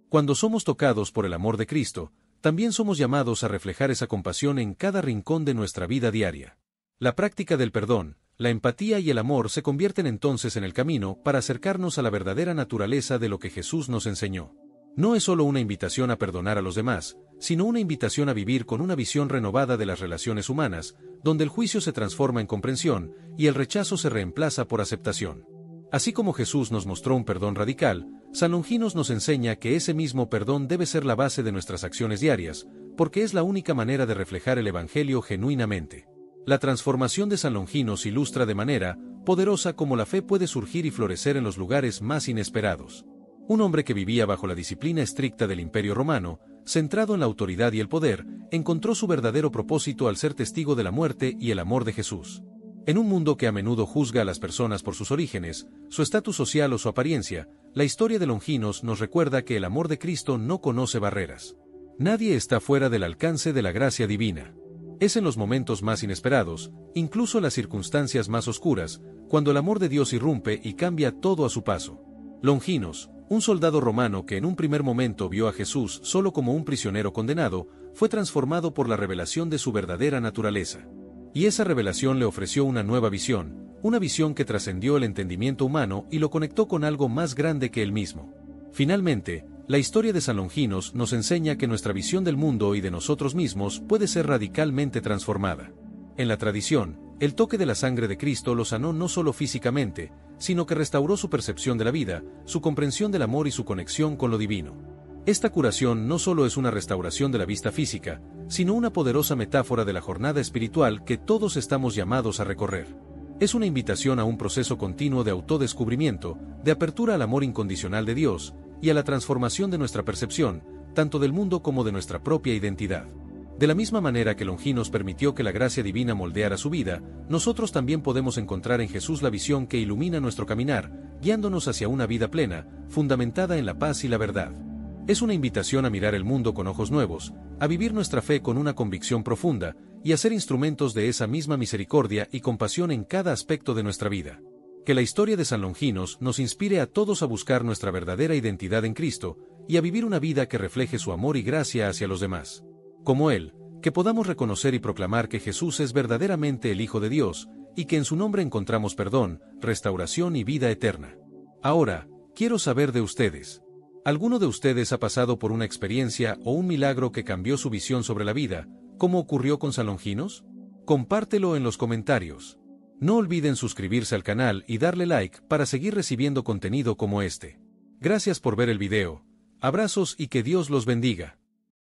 S1: cuando somos tocados por el amor de Cristo, también somos llamados a reflejar esa compasión en cada rincón de nuestra vida diaria. La práctica del perdón, la empatía y el amor se convierten entonces en el camino para acercarnos a la verdadera naturaleza de lo que Jesús nos enseñó. No es solo una invitación a perdonar a los demás, sino una invitación a vivir con una visión renovada de las relaciones humanas, donde el juicio se transforma en comprensión y el rechazo se reemplaza por aceptación. Así como Jesús nos mostró un perdón radical, San Longinos nos enseña que ese mismo perdón debe ser la base de nuestras acciones diarias, porque es la única manera de reflejar el Evangelio genuinamente. La transformación de San Longinos ilustra de manera poderosa cómo la fe puede surgir y florecer en los lugares más inesperados. Un hombre que vivía bajo la disciplina estricta del Imperio Romano, centrado en la autoridad y el poder, encontró su verdadero propósito al ser testigo de la muerte y el amor de Jesús. En un mundo que a menudo juzga a las personas por sus orígenes, su estatus social o su apariencia, la historia de Longinos nos recuerda que el amor de Cristo no conoce barreras. Nadie está fuera del alcance de la gracia divina. Es en los momentos más inesperados, incluso en las circunstancias más oscuras, cuando el amor de Dios irrumpe y cambia todo a su paso. Longinos, un soldado romano que en un primer momento vio a Jesús solo como un prisionero condenado, fue transformado por la revelación de su verdadera naturaleza. Y esa revelación le ofreció una nueva visión, una visión que trascendió el entendimiento humano y lo conectó con algo más grande que él mismo. Finalmente, la historia de San Longinos nos enseña que nuestra visión del mundo y de nosotros mismos puede ser radicalmente transformada. En la tradición, el toque de la sangre de Cristo lo sanó no solo físicamente, sino que restauró su percepción de la vida, su comprensión del amor y su conexión con lo divino. Esta curación no solo es una restauración de la vista física, sino una poderosa metáfora de la jornada espiritual que todos estamos llamados a recorrer. Es una invitación a un proceso continuo de autodescubrimiento, de apertura al amor incondicional de Dios, y a la transformación de nuestra percepción, tanto del mundo como de nuestra propia identidad. De la misma manera que Longinos permitió que la gracia divina moldeara su vida, nosotros también podemos encontrar en Jesús la visión que ilumina nuestro caminar, guiándonos hacia una vida plena, fundamentada en la paz y la verdad. Es una invitación a mirar el mundo con ojos nuevos, a vivir nuestra fe con una convicción profunda, y a ser instrumentos de esa misma misericordia y compasión en cada aspecto de nuestra vida. Que la historia de San Longinos nos inspire a todos a buscar nuestra verdadera identidad en Cristo, y a vivir una vida que refleje su amor y gracia hacia los demás. Como Él, que podamos reconocer y proclamar que Jesús es verdaderamente el Hijo de Dios, y que en su nombre encontramos perdón, restauración y vida eterna. Ahora, quiero saber de ustedes. ¿Alguno de ustedes ha pasado por una experiencia o un milagro que cambió su visión sobre la vida, como ocurrió con San Longinos? Compártelo en los comentarios. No olviden suscribirse al canal y darle like para seguir recibiendo contenido como este. Gracias por ver el video. Abrazos y que Dios los bendiga.